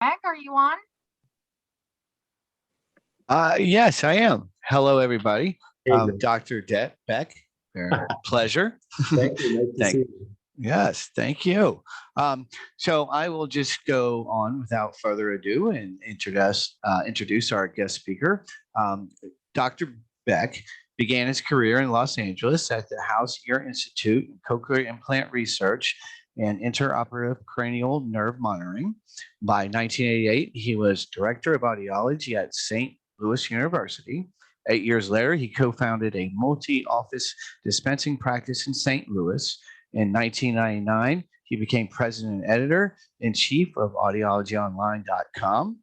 Greg, are you on? Yes, I am. Hello, everybody. Hey, Greg. Dr. Beck, pleasure. Thank you. Nice to see you. Yes, thank you. So I will just go on without further ado and introduce our guest speaker. Dr. Beck began his career in Los Angeles at the House Ear Institute in cochlear implant research and interoperative cranial nerve monitoring. By 1988, he was director of audiology at St. Louis University. 8 years later, he co-founded a multi-office dispensing practice in St. Louis. In 1999, he became president and editor-in-chief of audiologyonline.com,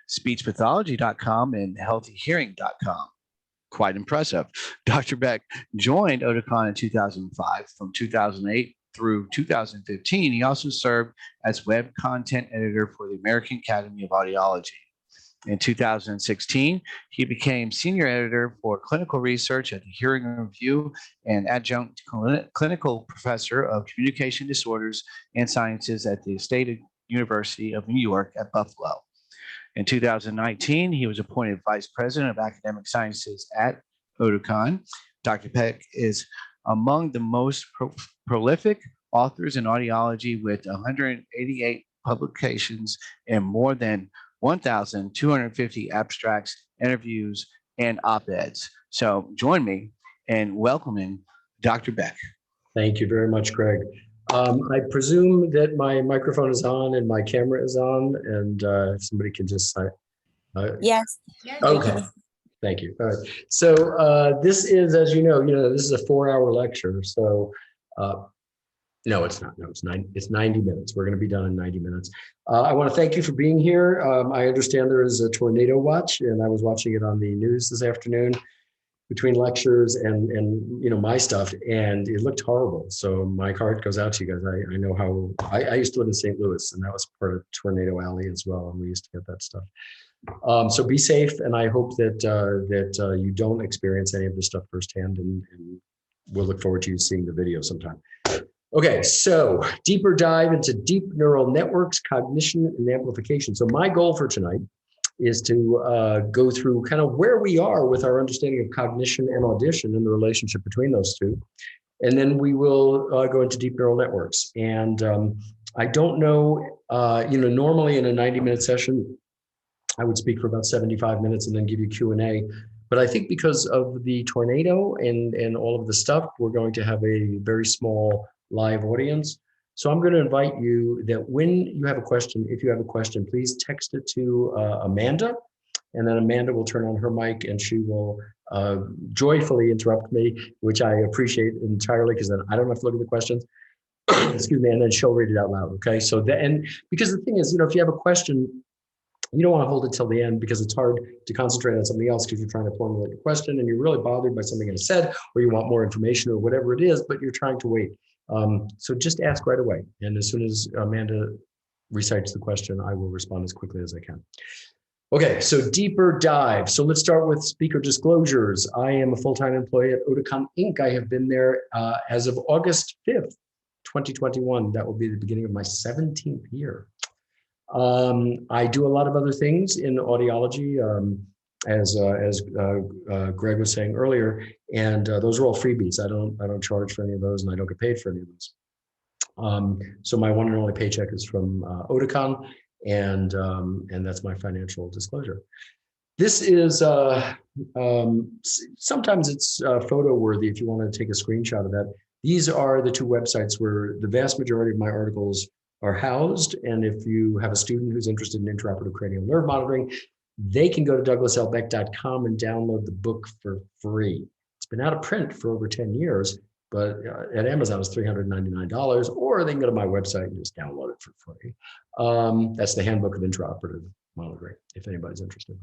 speechpathology.com, and healthyhearing.com. Quite impressive. Dr. Beck joined Oticon in 2005. From 2008 through 2015, he also served as web content editor for the American Academy of Audiology. In 2016, he became senior editor for clinical research at the Hearing Review and adjunct clinical professor of communication disorders and sciences at the State University of New York at Buffalo. In 2019, he was appointed vice president of academic sciences at Oticon. Dr. Beck is among the most prolific authors in audiology with 188 publications and more than 1,250 abstracts, interviews, and op-eds. So join me in welcoming Dr. Beck. Thank you very much, Greg. I presume that my microphone is on and my camera is on, and if somebody can just say. Yes. Okay. Thank you. All right. So this is, as you know, this is a 4-hour lecture. So no, it's not. No, it's 90 minutes. We're going to be done in 90 minutes. I want to thank you for being here. I understand there is a tornado watch, and I was watching it on the news this afternoon between lectures and my stuff, and it looked horrible. So my heart goes out to you guys. I know how I used to live in St. Louis, and that was part of Tornado Alley as well, and we used to get that stuff. So be safe, and I hope that you don't experience any of this stuff firsthand, and we'll look forward to you seeing the video sometime. Okay, so deeper dive into deep neural networks, cognition, and amplification. So my goal for tonight is to go through kind of where we are with our understanding of cognition and audition and the relationship between those two. And then we will go into deep neural networks. And I don't know, normally in a 90-minute session, I would speak for about 75 minutes and then give you Q&A. But I think because of the tornado and all of the stuff, we're going to have a very small live audience. So I'm going to invite you that when you have a question, if you have a question, please text it to Amanda, and then Amanda will turn on her mic and she will joyfully interrupt me, which I appreciate entirely because then I don't have to look at the questions. Excuse me, and then she'll read it out loud. Okay, so because the thing is, if you have a question, you don't want to hold it till the end because it's hard to concentrate on something else because you're trying to formulate a question and you're really bothered by something I said, or you want more information or whatever it is, but you're trying to wait. So just ask right away. And as soon as Amanda recites the question, I will respond as quickly as I can. Okay, so deeper dive. So let's start with speaker disclosures. I am a full-time employee at Oticon Inc. I have been there as of August 5th, 2021. That will be the beginning of my 17th year. I do a lot of other things in audiology, as Greg was saying earlier, and those are all freebies. I don't charge for any of those, and I don't get paid for any of those. So my one and only paycheck is from Oticon, and that's my financial disclosure. This is sometimes it's photo worthy if you want to take a screenshot of that. These are the two websites where the vast majority of my articles are housed, and if you have a student who's interested in intraoperative cranial nerve monitoring, they can go to douglaslbeck.com and download the book for free. It's been out of print for over 10 years, but at Amazon it's $399, or they can go to my website and just download it for free. That's the Handbook of Intraoperative Monitoring, if anybody's interested.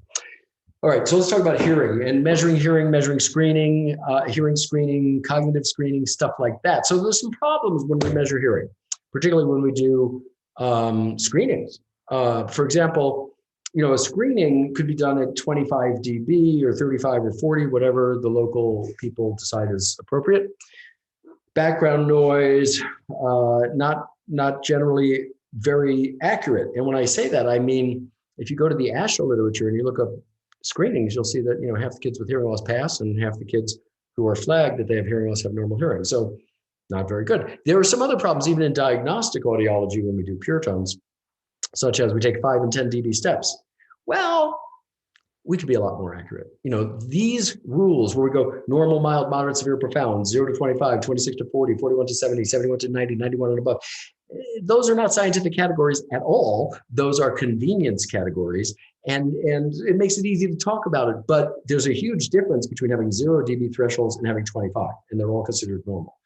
All right, so let's talk about hearing and measuring hearing, measuring screening, hearing screening, cognitive screening, stuff like that. So there's some problems when we measure hearing, particularly when we do screenings. For example, a screening could be done at 25 dB or 35 or 40, whatever the local people decide is appropriate. Background noise, not generally very accurate. And when I say that, I mean, if you go to the ASHA literature and you look up screenings, you'll see that, you know, half the kids with hearing loss pass and half the kids who are flagged that they have hearing loss have normal hearing. So not very good. There are some other problems even in diagnostic audiology when we do pure tones, such as we take 5 and 10 dB steps. Well, we could be a lot more accurate. You know, these rules where we go normal, mild, moderate, severe, profound, 0 to 25, 26 to 40, 41 to 70, 71 to 90, 91 and above. Those are not scientific categories at all. Those are convenience categories. And it makes it easy to talk about it. But there's a huge difference between having 0 dB thresholds and having 25, and they're all considered normal.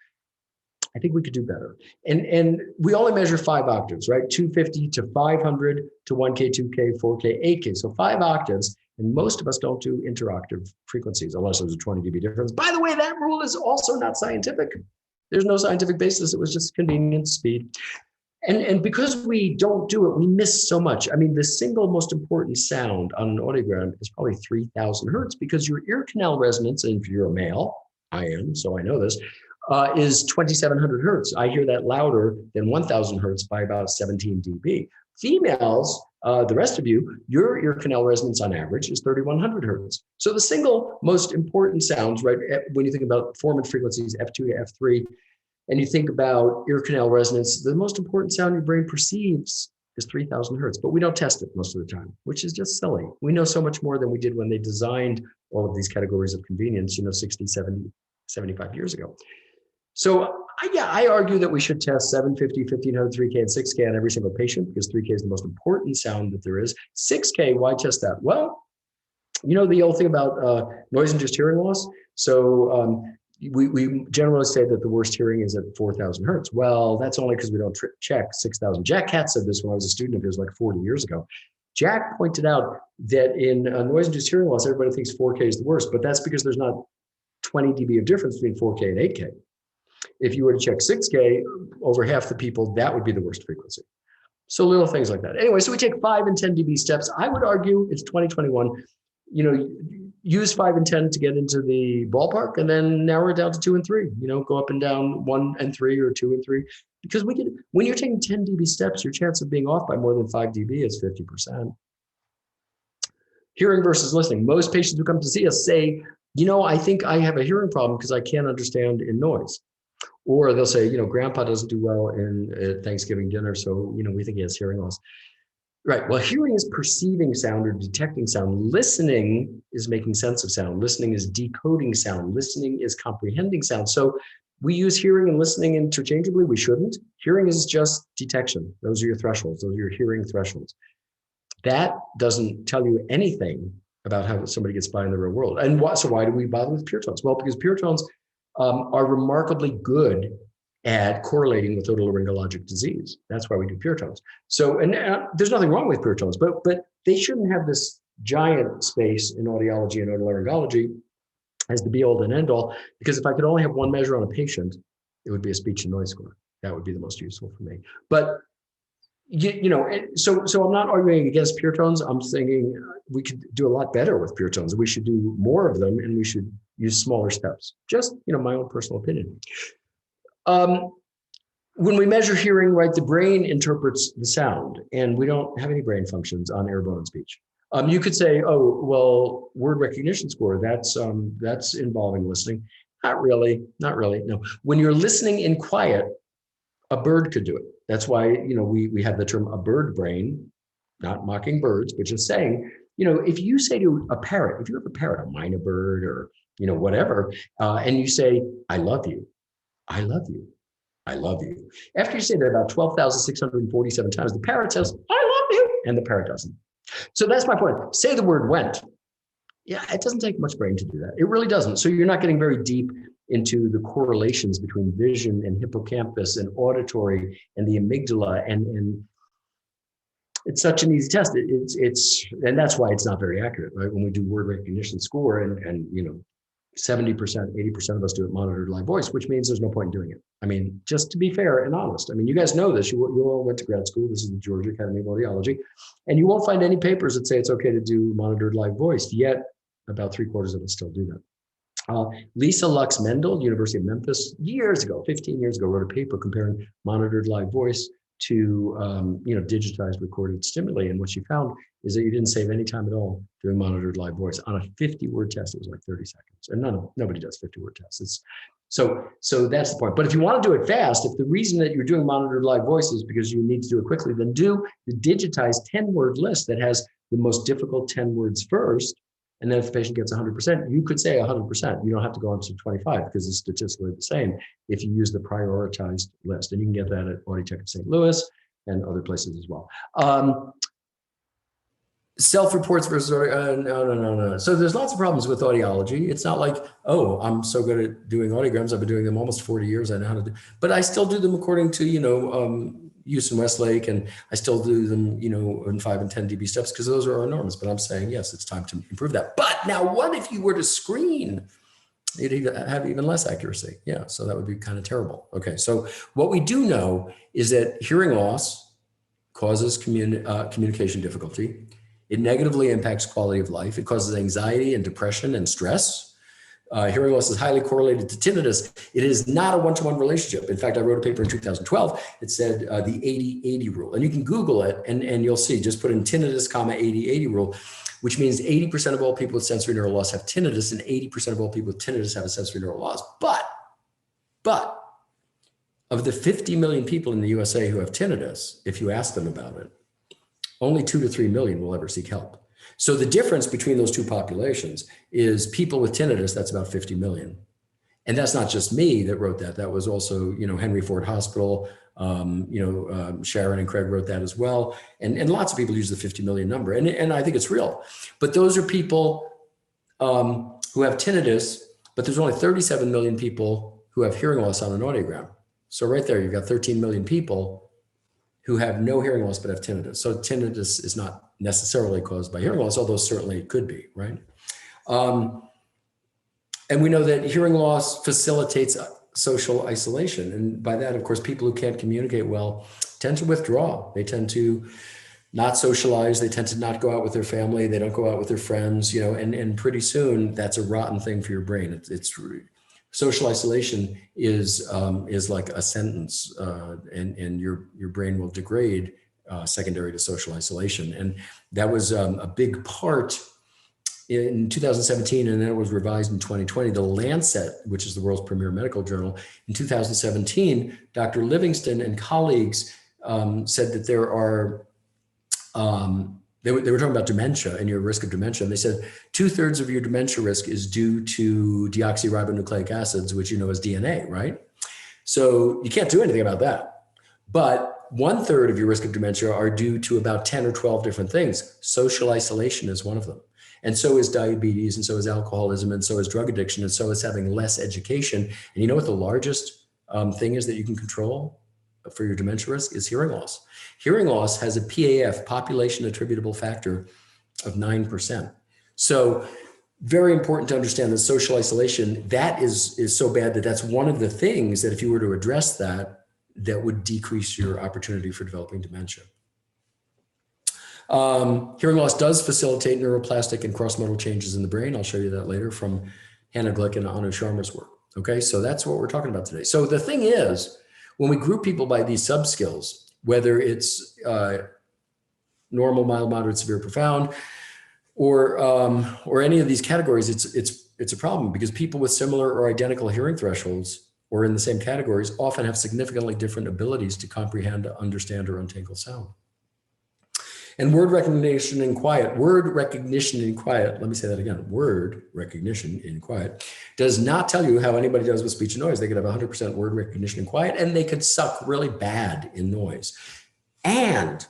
I think we could do better. And we only measure 5 octaves, right? 250 to 500 to 1K, 2K, 4K, 8K. So 5 octaves. And most of us don't do interoctave frequencies unless there's a 20 dB difference. By the way, that rule is also not scientific. There's no scientific basis. It was just convenience, speed. And because we don't do it, we miss so much. I mean, the single most important sound on an audiogram is probably 3,000 hertz because your ear canal resonance, and if you're a male, I am, so I know this, is 2,700 hertz. I hear that louder than 1,000 hertz by about 17 dB. Females, the rest of you, your ear canal resonance on average is 3,100 hertz. So the single most important sounds, right, when you think about formant frequencies, F2 to F3, and you think about ear canal resonance, the most important sound your brain perceives is 3,000 hertz, but we don't test it most of the time, which is just silly. We know so much more than we did when they designed all of these categories of convenience, 60, 70, 75 years ago. So I argue that we should test 750, 1500, 3K, and 6K on every single patient because 3K is the most important sound that there is. 6K, why test that? Well, the old thing about noise-induced hearing loss. So we generally say that the worst hearing is at 4,000 hertz. Well, that's only because we don't check 6,000. Jack Katz said this when I was a student of his like 40 years ago. Jack pointed out that in noise-induced hearing loss, everybody thinks 4K is the worst, but that's because there's not 20 dB of difference between 4K and 8K. If you were to check 6K, over half the people, that would be the worst frequency. So little things like that. Anyway, so we take 5 and 10 dB steps. I would argue it's 2021. Use 5 and 10 to get into the ballpark and then narrow it down to 2 and 3. Go up and down 1 and 3 or 2 and 3. Because when you're taking 10 dB steps, your chance of being off by more than 5 dB is 50%. Hearing versus listening. Most patients who come to see us say, I think I have a hearing problem because I can't understand in noise. Or they'll say, grandpa doesn't do well in Thanksgiving dinner, so, we think he has hearing loss. Right. Well, hearing is perceiving sound or detecting sound. Listening is making sense of sound. Listening is decoding sound. Listening is comprehending sound. So we use hearing and listening interchangeably. We shouldn't. Hearing is just detection. Those are your thresholds. Those are your hearing thresholds. That doesn't tell you anything about how somebody gets by in the real world. And so why do we bother with pure tones? Well, because pure tones are remarkably good at correlating with otolaryngologic disease. That's why we do pure tones. So, and there's nothing wrong with pure tones, but they shouldn't have this giant space in audiology and otolaryngology as the be all and end all, because if I could only have one measure on a patient, it would be a speech and noise score. That would be the most useful for me. But, so I'm not arguing against pure tones. I'm thinking we could do a lot better with pure tones. We should do more of them and we should use smaller steps. Just, my own personal opinion. When we measure hearing, right, the brain interprets the sound, and we don't have any brain functions on air, bone, and speech. You could say, oh, well, word recognition score, that's involving listening. Not really. No. When you're listening in quiet, a bird could do it. That's why, we have the term a bird brain, not mocking birds, but just saying, if you say to a parrot, if you have a parrot, a minor bird or, whatever, and you say, I love you, I love you, I love you. After you say that about 12,647 times, the parrot says, I love you, and the parrot doesn't. So that's my point. Say the word went. Yeah, it doesn't take much brain to do that. It really doesn't. So you're not getting very deep into the correlations between vision and hippocampus and auditory and the amygdala. And it's such an easy test. And that's why it's not very accurate, right? When we do word recognition score and 70%, 80% of us do it monitored live voice, which means there's no point in doing it. I mean, just to be fair and honest. I mean, you guys know this. You all went to grad school. This is the Georgia Academy of Audiology. And you won't find any papers that say it's okay to do monitored live voice, yet about 3/4 of us still do that. Lisa Lux Mendel, University of Memphis, years ago, 15 years ago, wrote a paper comparing monitored live voice to digitize recorded stimuli. And what she found is that you didn't save any time at all doing monitored live voice. On a 50-word test, it was like 30 seconds. And nobody does 50-word tests. So that's the point. But if you want to do it fast, if the reason that you're doing monitored live voice is because you need to do it quickly, then do the digitized 10-word list that has the most difficult 10 words first. And then if the patient gets 100%, you could say 100%. You don't have to go on to 25 because it's statistically the same if you use the prioritized list. And you can get that at Auditech of St. Louis and other places as well. Self-reports versus, no. So there's lots of problems with audiology. It's not like, oh, I'm so good at doing audiograms. I've been doing them almost 40 years. I know how to do, but I still do them according to, Houston Westlake, and I still do them, in 5 and 10 dB steps because those are enormous. But I'm saying, yes, it's time to improve that. But now what if you were to screen? You'd have even less accuracy. Yeah, so that would be kind of terrible. Okay, so what we do know is that hearing loss causes communication difficulty. It negatively impacts quality of life. It causes anxiety and depression and stress. Hearing loss is highly correlated to tinnitus. It is not a one-to-one relationship. In fact, I wrote a paper in 2012. It said the 80-80 rule. And you can Google it and you'll see, just put in tinnitus, 80-80 rule, which means 80% of all people with sensory neural loss have tinnitus and 80% of all people with tinnitus have a sensory neural loss. But of the 50 million people in the USA who have tinnitus, if you ask them about it, only 2 to 3 million will ever seek help. So the difference between those two populations is people with tinnitus, that's about 50 million. And that's not just me that wrote that. That was also, Henry Ford Hospital, Sharon and Craig wrote that as well. And lots of people use the 50 million number. And I think it's real. But those are people who have tinnitus, but there's only 37 million people who have hearing loss on an audiogram. So right there, you've got 13 million people who have no hearing loss but have tinnitus. So tinnitus is not necessarily caused by hearing loss, although certainly it could be, right? And we know that hearing loss facilitates social isolation. And by that, of course, people who can't communicate well tend to withdraw. They tend to not socialize. They tend to not go out with their family. They don't go out with their friends, and pretty soon that's a rotten thing for your brain. It's social isolation is like a sentence, and your brain will degrade secondary to social isolation. And that was a big part in 2017, and then it was revised in 2020. The Lancet, which is the world's premier medical journal, in 2017, Dr. Livingston and colleagues said that there are, they were talking about dementia and your risk of dementia. And they said 2/3 of your dementia risk is due to deoxyribonucleic acids, which is DNA, right? So you can't do anything about that. But 1/3 of your risk of dementia are due to about 10 or 12 different things. Social isolation is one of them. And so is diabetes, and so is alcoholism, and so is drug addiction, and so is having less education. And you know what the largest thing is that you can control for your dementia risk is hearing loss. Hearing loss has a PAF, population attributable factor, of 9%. So very important to understand that social isolation, that is so bad that that's one of the things that if you were to address that would decrease your opportunity for developing dementia. Hearing loss does facilitate neuroplastic and cross-modal changes in the brain. I'll show you that later from Hannah Glick and Anu Sharma's work. Okay, so that's what we're talking about today. So the thing is, when we group people by these subskills, whether it's normal, mild, moderate, severe, profound, or any of these categories, it's a problem because people with similar or identical hearing thresholds or in the same categories often have significantly different abilities to comprehend, understand, or untangle sound. And word recognition in quiet, let me say that again, word recognition in quiet does not tell you how anybody does with speech and noise. They could have 100% word recognition in quiet and they could suck really bad in noise. And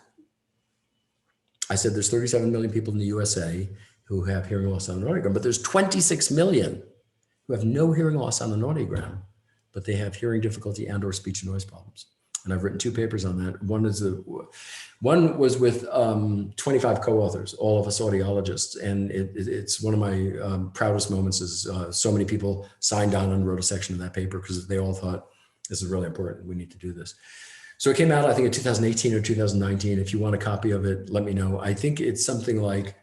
I said there's 37 million people in the USA who have hearing loss on an audiogram, but there's 26 million who have no hearing loss on an audiogram, but they have hearing difficulty and or speech and noise problems. And I've written 2 papers on that. One was with 25 co-authors, all of us audiologists. And it's one of my proudest moments is so many people signed on and wrote a section of that paper because they all thought this is really important. We need to do this. So it came out, I think in 2018 or 2019. If you want a copy of it, let me know. I think it's something like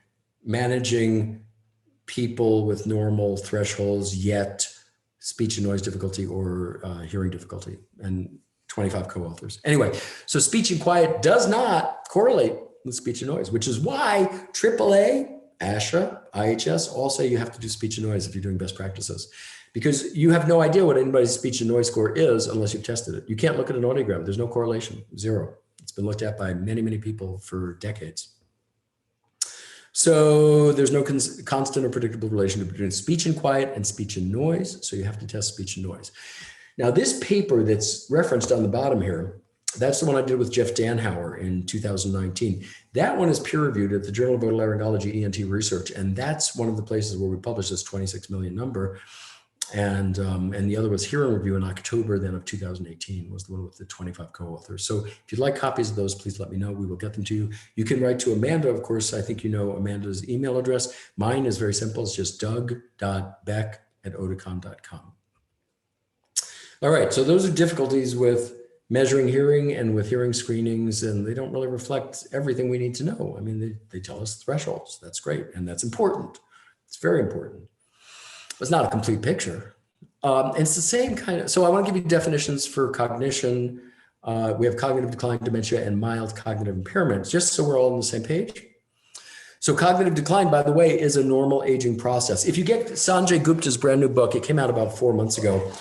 managing people with normal thresholds, yet speech and noise difficulty or hearing difficulty. And 25 co-authors. Anyway, so speech and quiet does not correlate with speech and noise, which is why AAA, ASHA, IHS all say you have to do speech and noise if you're doing best practices, because you have no idea what anybody's speech and noise score is unless you've tested it. You can't look at an audiogram. There's no correlation, zero. It's been looked at by many, many people for decades. So there's no constant or predictable relationship between speech and quiet and speech and noise. So you have to test speech and noise. Now, this paper that's referenced on the bottom here, that's the one I did with Jeff Danhauer in 2019. That one is peer-reviewed at the Journal of Otolaryngology ENT Research, and that's one of the places where we published this 26 million number. And the other was Hearing Review in October then of 2018 was the one with the 25 co-authors. So if you'd like copies of those, please let me know. We will get them to you. You can write to Amanda. Of course, I think you know Amanda's email address. Mine is very simple. It's just doug.beck@oticon.com. All right, so those are difficulties with measuring hearing and with hearing screenings, and they don't really reflect everything we need to know. I mean, they tell us thresholds. That's great, and that's important. It's very important. It's not a complete picture. It's the same kind of, so I want to give you definitions for cognition. We have cognitive decline, dementia, and mild cognitive impairment, just so we're all on the same page. So cognitive decline, by the way, is a normal aging process. If you get Sanjay Gupta's brand new book, it came out about 4 months ago.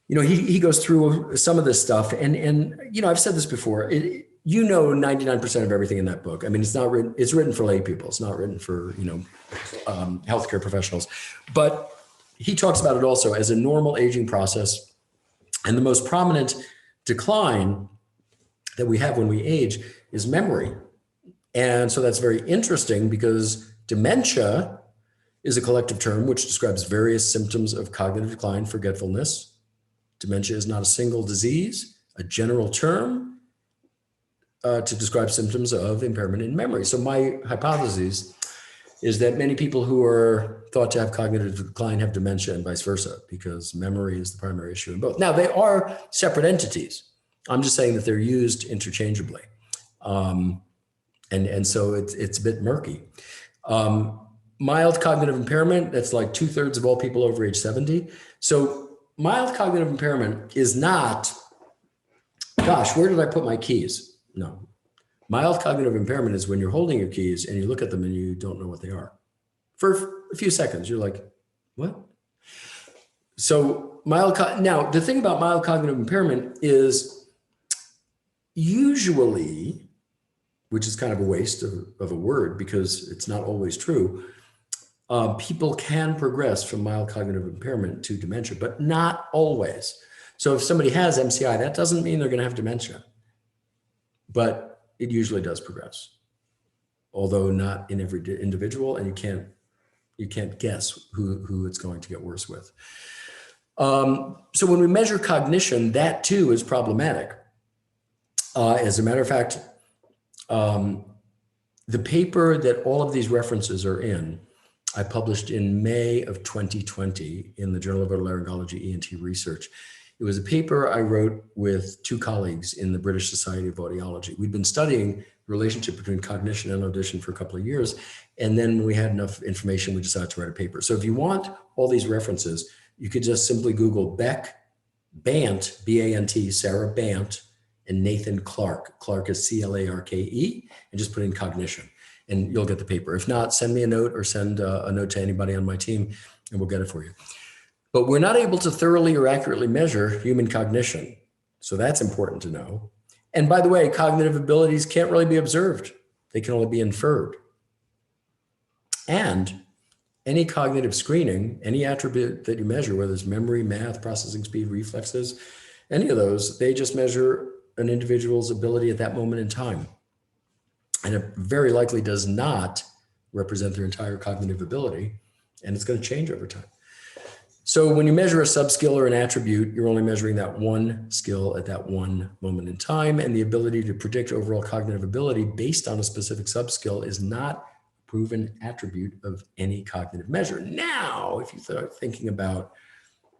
You know, he goes through some of this stuff, and you know, I've said this before. 99% of everything in that book. I mean, it's written for lay people. It's not written for, you know, healthcare professionals. But he talks about it also as a normal aging process. And the most prominent decline that we have when we age is memory. And so that's very interesting because dementia is a collective term which describes various symptoms of cognitive decline, forgetfulness. Dementia is not a single disease, a general term to describe symptoms of impairment in memory. So my hypothesis is that many people who are thought to have cognitive decline have dementia and vice versa, because memory is the primary issue in both. Now, they are separate entities. I'm just saying that they're used interchangeably. And so it's a bit murky. Mild cognitive impairment, that's like 2/3 of all people over age 70. So mild cognitive impairment is not, gosh, where did I put my keys? No. Mild cognitive impairment is when you're holding your keys and you look at them and you don't know what they are. For a few seconds, you're like, what? So now the thing about mild cognitive impairment is usually, which is kind of a waste of a word because it's not always true, people can progress from mild cognitive impairment to dementia, but not always. So if somebody has MCI, that doesn't mean they're going to have dementia, but it usually does progress, although not in every individual, and you can't guess who it's going to get worse with. So when we measure cognition, that too is problematic. As a matter of fact, the paper that all of these references are in, I published in May of 2020 in the Journal of Otolaryngology ENT Research. It was a paper I wrote with 2 colleagues in the British Society of Audiology. We'd been studying the relationship between cognition and audition for a couple of years. And then when we had enough information, we decided to write a paper. So if you want all these references, you could just simply Google Beck, Bant, B-A-N-T, Sarah Bant, and Nathan Clark. Clark is C-L-A-R-K-E, and just put in cognition, and you'll get the paper. If not, send me a note or send a note to anybody on my team, and we'll get it for you. But we're not able to thoroughly or accurately measure human cognition. So that's important to know. And by the way, cognitive abilities can't really be observed. They can only be inferred. And any cognitive screening, any attribute that you measure, whether it's memory, math, processing speed, reflexes, any of those, they just measure an individual's ability at that moment in time. And it very likely does not represent their entire cognitive ability, and it's going to change over time. So when you measure a subskill or an attribute, you're only measuring that one skill at that one moment in time, and the ability to predict overall cognitive ability based on a specific subskill is not a proven attribute of any cognitive measure. Now, if you start thinking about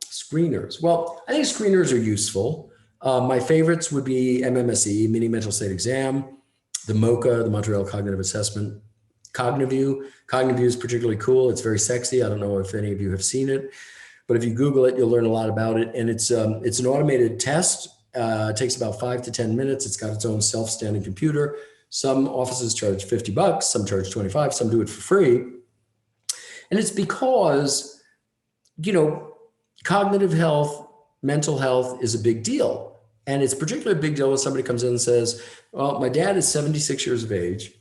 screeners, well, I think screeners are useful. My favorites would be MMSE, Mini Mental State Exam, the MoCA, the Montreal Cognitive Assessment, CogniView. CogniView is particularly cool. It's very sexy. I don't know if any of you have seen it, but if you Google it, you'll learn a lot about it. And it's an automated test takes about 5 to 10 minutes. It's got its own self-standing computer. Some offices charge $50, some charge 25, some do it for free. And it's because, cognitive health, mental health is a big deal. And it's particularly a big deal when somebody comes in and says, well, my dad is 76 years of age.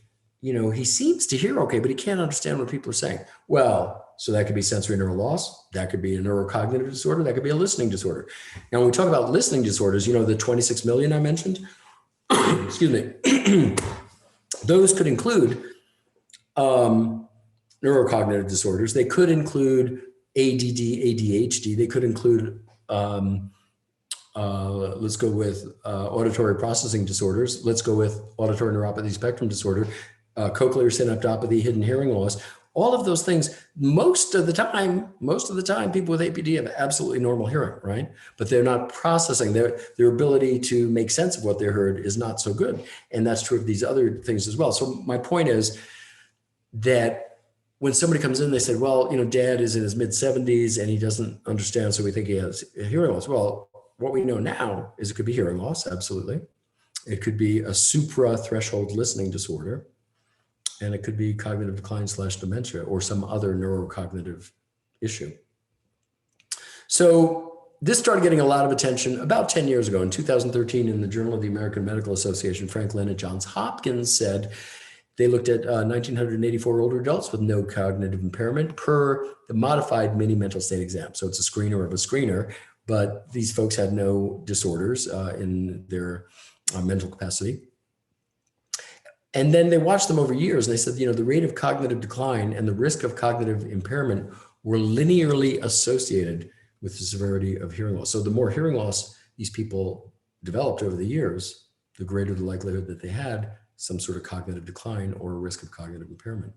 He seems to hear okay, but he can't understand what people are saying. Well, so that could be sensory neural loss. That could be a neurocognitive disorder. That could be a listening disorder. Now, when we talk about listening disorders, the 26 million I mentioned, excuse me, those could include neurocognitive disorders. They could include ADD, ADHD. They could include, let's go with auditory processing disorders. Let's go with auditory neuropathy spectrum disorder, cochlear synaptopathy, hidden hearing loss. All of those things, most of the time, people with APD have absolutely normal hearing, right? But they're not processing. Their ability to make sense of what they heard is not so good. And that's true of these other things as well. So my point is that when somebody comes in, they said, well, dad is in his mid 70s and he doesn't understand. So we think he has hearing loss. Well, what we know now is it could be hearing loss. Absolutely. It could be a supra-threshold listening disorder. And it could be cognitive decline / dementia or some other neurocognitive issue. So this started getting a lot of attention about 10 years ago. In 2013, in the Journal of the American Medical Association, Frank Lynn at Johns Hopkins said they looked at 1,984 older adults with no cognitive impairment per the modified mini mental state exam. So it's a screener of a screener, but these folks had no disorders in their mental capacity. And then they watched them over years and they said, the rate of cognitive decline and the risk of cognitive impairment were linearly associated with the severity of hearing loss. So the more hearing loss these people developed over the years, the greater the likelihood that they had some sort of cognitive decline or a risk of cognitive impairment.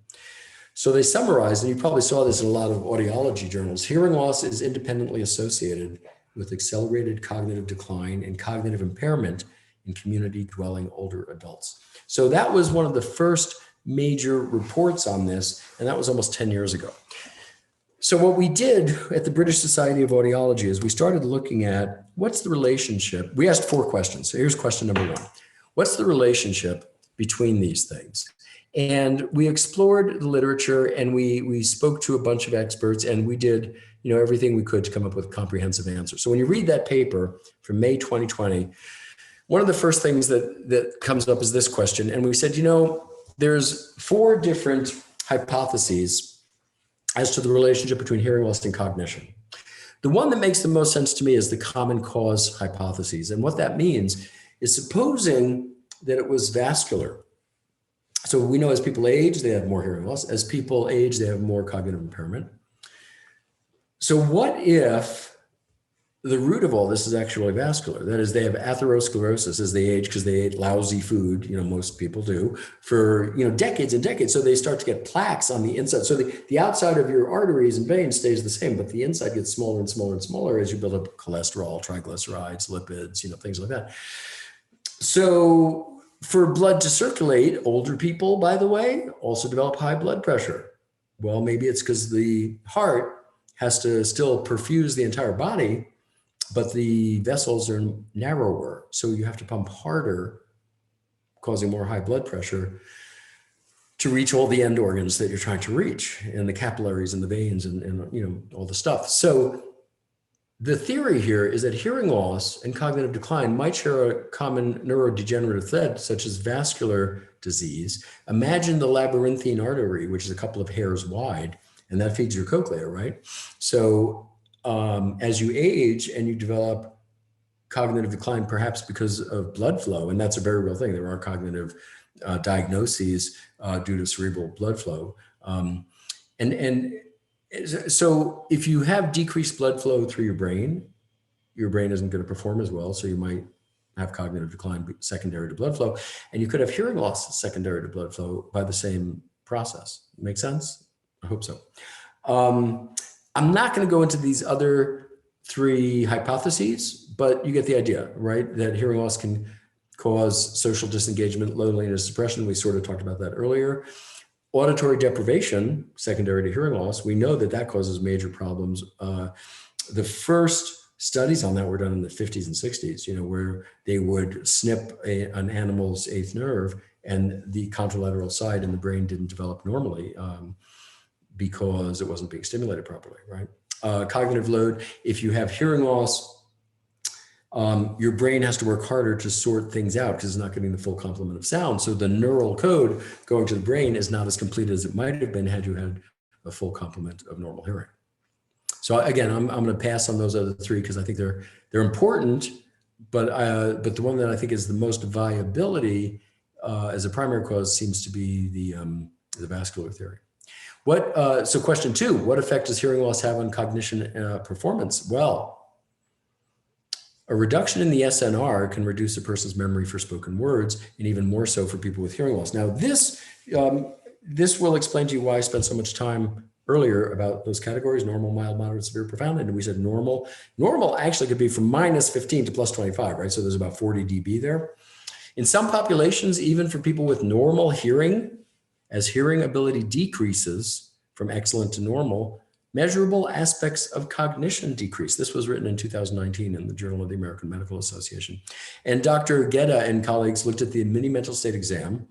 So they summarized, and you probably saw this in a lot of audiology journals, hearing loss is independently associated with accelerated cognitive decline and cognitive impairment in community dwelling older adults. So that was one of the first major reports on this, and that was almost 10 years ago. So what we did at the British Society of Audiology is we started looking at what's the relationship. We asked 4 questions. So here's question number 1. What's the relationship between these things? And we explored the literature and we spoke to a bunch of experts and we did everything we could to come up with comprehensive answers. So when you read that paper from May 2020, one of the first things that comes up is this question. And we said, there's 4 different hypotheses as to the relationship between hearing loss and cognition. The one that makes the most sense to me is the common cause hypothesis. And what that means is supposing that it was vascular. So we know as people age, they have more hearing loss. As people age, they have more cognitive impairment. So what if the root of all this is actually vascular? That is, they have atherosclerosis as they age because they ate lousy food, most people do, for decades and decades. So they start to get plaques on the inside. So the outside of your arteries and veins stays the same, but the inside gets smaller and smaller and smaller as you build up cholesterol, triglycerides, lipids, things like that. So for blood to circulate, older people, by the way, also develop high blood pressure. Well, maybe it's because the heart has to still perfuse the entire body, but the vessels are narrower. So you have to pump harder, causing more high blood pressure to reach all the end organs that you're trying to reach, and the capillaries and the veins and all the stuff. So the theory here is that hearing loss and cognitive decline might share a common neurodegenerative thread, such as vascular disease. Imagine the labyrinthine artery, which is a couple of hairs wide, and that feeds your cochlea, right? So as you age and you develop cognitive decline, perhaps because of blood flow, and that's a very real thing. There are cognitive diagnoses due to cerebral blood flow. So if you have decreased blood flow through your brain isn't going to perform as well. So you might have cognitive decline secondary to blood flow, and you could have hearing loss secondary to blood flow by the same process. Make sense? I hope so. I'm not going to go into these other 3 hypotheses, but you get the idea, right? That hearing loss can cause social disengagement, loneliness, depression. We sort of talked about that earlier. Auditory deprivation, secondary to hearing loss, we know that causes major problems. The first studies on that were done in the 50s and 60s, where they would snip an animal's eighth nerve and the contralateral side in the brain didn't develop normally because it wasn't being stimulated properly, right? Cognitive load, if you have hearing loss, your brain has to work harder to sort things out because it's not getting the full complement of sound. So the neural code going to the brain is not as complete as it might have been had you had a full complement of normal hearing. So again, I'm going to pass on those other three because I think they're important, but the one that I think is the most viability as a primary cause seems to be the vascular theory. So question 2, what effect does hearing loss have on cognition performance? Well, a reduction in the SNR can reduce a person's memory for spoken words, and even more so for people with hearing loss. Now, this will explain to you why I spent so much time earlier about those categories: normal, mild, moderate, severe, profound. And we said normal. Normal actually could be from -15 to +25, right? So there's about 40 dB there. In some populations, even for people with normal hearing, as hearing ability decreases from excellent to normal, measurable aspects of cognition decrease. This was written in 2019 in the Journal of the American Medical Association. And Dr. Gedda and colleagues looked at the mini mental state exam,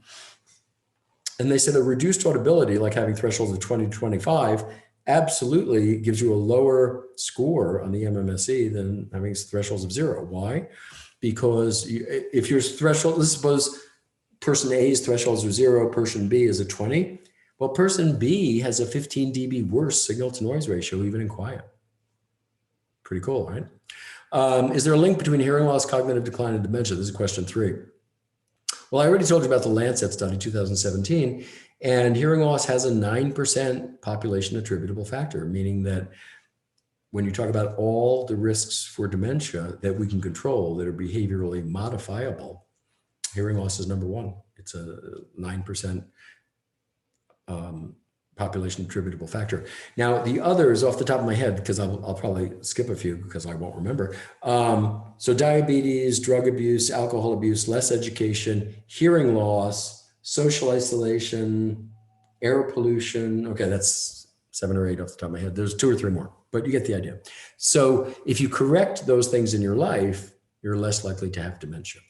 and they said a reduced audibility, like having thresholds of 20 to 25, absolutely gives you a lower score on the MMSE than having thresholds of 0. Why? Because if your threshold, let's suppose person A's thresholds are 0, person B is a 20. Well, person B has a 15 dB worse signal to noise ratio, even in quiet. Pretty cool, right? Is there a link between hearing loss, cognitive decline, and dementia? This is question 3. Well, I already told you about the Lancet study, 2017, and hearing loss has a 9% population attributable factor, meaning that when you talk about all the risks for dementia that we can control that are behaviorally modifiable, hearing loss is number 1. It's a 9% population attributable factor. Now, the others off the top of my head, because I'll probably skip a few because I won't remember. So diabetes, drug abuse, alcohol abuse, less education, hearing loss, social isolation, air pollution. Okay, that's 7 or 8 off the top of my head. There's 2 or 3 more, but you get the idea. So if you correct those things in your life, you're less likely to have dementia.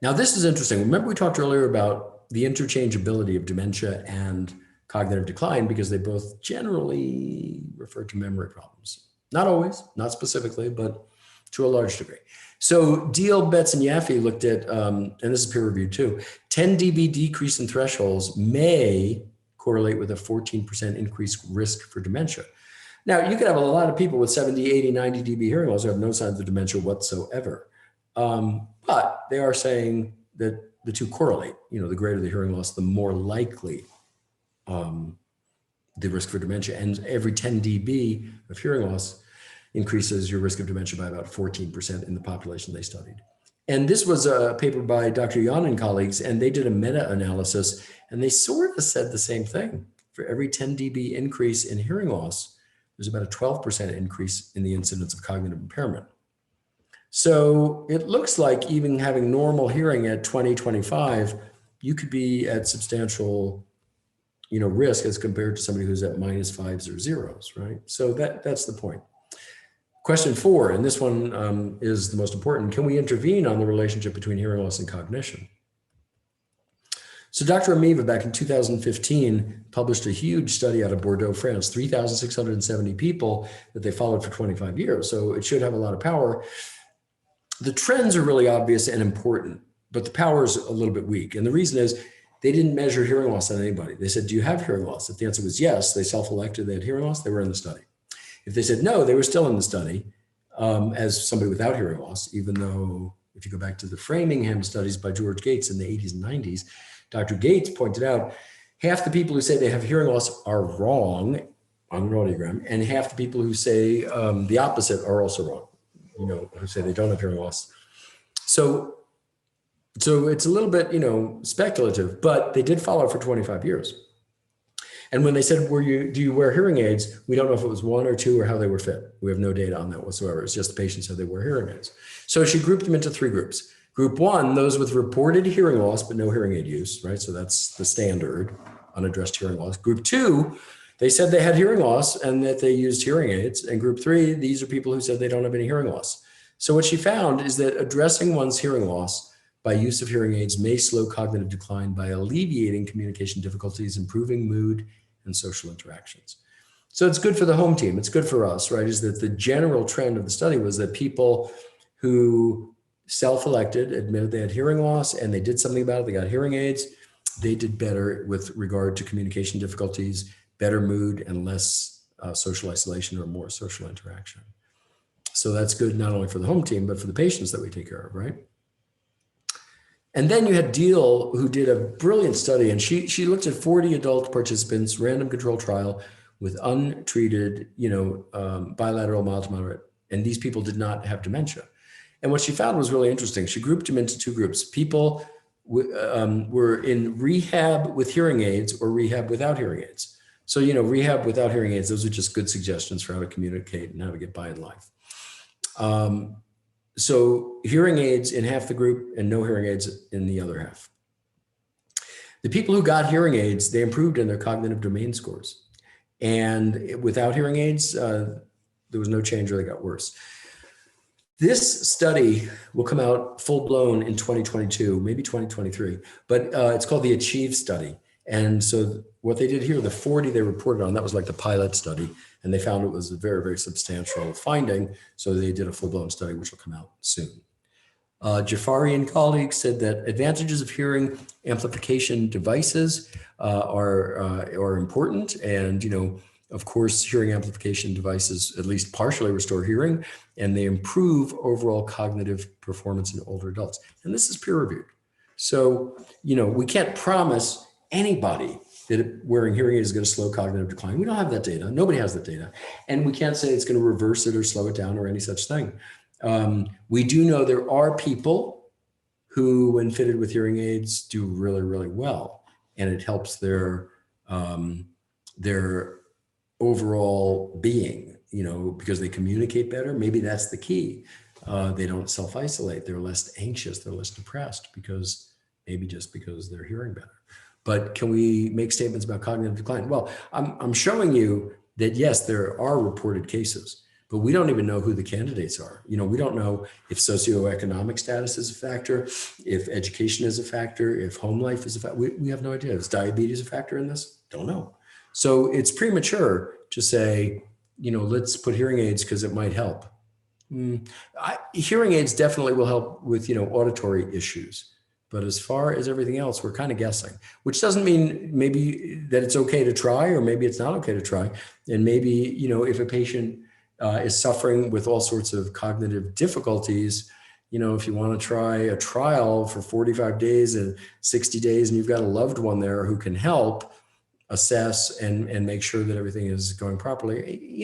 Now, this is interesting. Remember we talked earlier about the interchangeability of dementia and cognitive decline because they both generally refer to memory problems. Not always, not specifically, but to a large degree. So Deal, Betts, and Yaffe looked at, and this is peer reviewed too, 10 dB decrease in thresholds may correlate with a 14% increased risk for dementia. Now, you could have a lot of people with 70, 80, 90 dB hearing loss who have no signs of dementia whatsoever. But they are saying that the two correlate. The greater the hearing loss, the more likely the risk for dementia. And every 10 dB of hearing loss increases your risk of dementia by about 14% in the population they studied. And this was a paper by Dr. Yan and colleagues, and they did a meta-analysis, and they sort of said the same thing. For every 10 dB increase in hearing loss, there's about a 12% increase in the incidence of cognitive impairment. So it looks like even having normal hearing at 20, 25, you could be at substantial, risk as compared to somebody who's at -5s or 0s, right? So that's the point. Question 4, and this one is the most important. Can we intervene on the relationship between hearing loss and cognition? So Dr. Amiva back in 2015 published a huge study out of Bordeaux, France, 3,670 people that they followed for 25 years. So it should have a lot of power. The trends are really obvious and important, but the power is a little bit weak. And the reason is they didn't measure hearing loss on anybody. They said, do you have hearing loss? If the answer was yes, they self-elected they had hearing loss, they were in the study. If they said no, they were still in the study as somebody without hearing loss, even though if you go back to the Framingham studies by George Gates in the 80s and 90s, Dr. Gates pointed out half the people who say they have hearing loss are wrong on an audiogram, and half the people who say the opposite are also wrong. Who say they don't have hearing loss. So it's a little bit, speculative, but they did follow for 25 years. And when they said, do you wear hearing aids? We don't know if it was 1 or 2 or how they were fit. We have no data on that whatsoever. It's just the patient said they wear hearing aids. So she grouped them into 3 groups. Group 1, those with reported hearing loss, but no hearing aid use, right? So that's the standard unaddressed hearing loss. Group 2, They said they had hearing loss and that they used hearing aids. And group 3, these are people who said they don't have any hearing loss. So what she found is that addressing one's hearing loss by use of hearing aids may slow cognitive decline by alleviating communication difficulties, improving mood and social interactions. So it's good for the home team. It's good for us, right? Is that the general trend of the study was that people who self-elected, admitted they had hearing loss and they did something about it, they got hearing aids, they did better with regard to communication difficulties, better mood, and less social isolation or more social interaction. So that's good not only for the home team, but for the patients that we take care of, right? And then you had Deal, who did a brilliant study, and she looked at 40 adult participants, random control trial with untreated, bilateral mild to moderate, and these people did not have dementia. And what she found was really interesting. She grouped them into 2 groups. People were in rehab with hearing aids or rehab without hearing aids. So, rehab without hearing aids, those are just good suggestions for how to communicate and how to get by in life. So hearing aids in half the group and no hearing aids in the other half. The people who got hearing aids, they improved in their cognitive domain scores. And without hearing aids, there was no change or they got worse. This study will come out full blown in 2022, maybe 2023, but it's called the Achieve study. And so what they did here, the 40 they reported on, that was like the pilot study, and they found it was a very, very substantial finding. So they did a full blown study, which will come out soon. Jafari and colleagues said that advantages of hearing amplification devices are important. And, of course, hearing amplification devices at least partially restore hearing, and they improve overall cognitive performance in older adults. And this is peer reviewed. So, we can't promise anybody that wearing hearing aids is going to slow cognitive decline. We don't have that data. Nobody has that data. And we can't say it's going to reverse it or slow it down or any such thing. We do know there are people who, when fitted with hearing aids, do really, really well. And it helps their overall being, because they communicate better. Maybe that's the key. They don't self-isolate. They're less anxious. They're less depressed because they're hearing better. But can we make statements about cognitive decline? Well, I'm showing you that, yes, there are reported cases, but we don't even know who the candidates are. We don't know if socioeconomic status is a factor, if education is a factor, if home life is a factor. We have no idea. Is diabetes a factor in this? Don't know. So it's premature to say, let's put hearing aids because it might help. Hearing aids definitely will help with, auditory issues. But as far as everything else, we're kind of guessing, which doesn't mean maybe that it's okay to try, or maybe it's not okay to try. And maybe, if a patient is suffering with all sorts of cognitive difficulties, if you want to try a trial for 45 days and 60 days, and you've got a loved one there who can help assess and make sure that everything is going properly,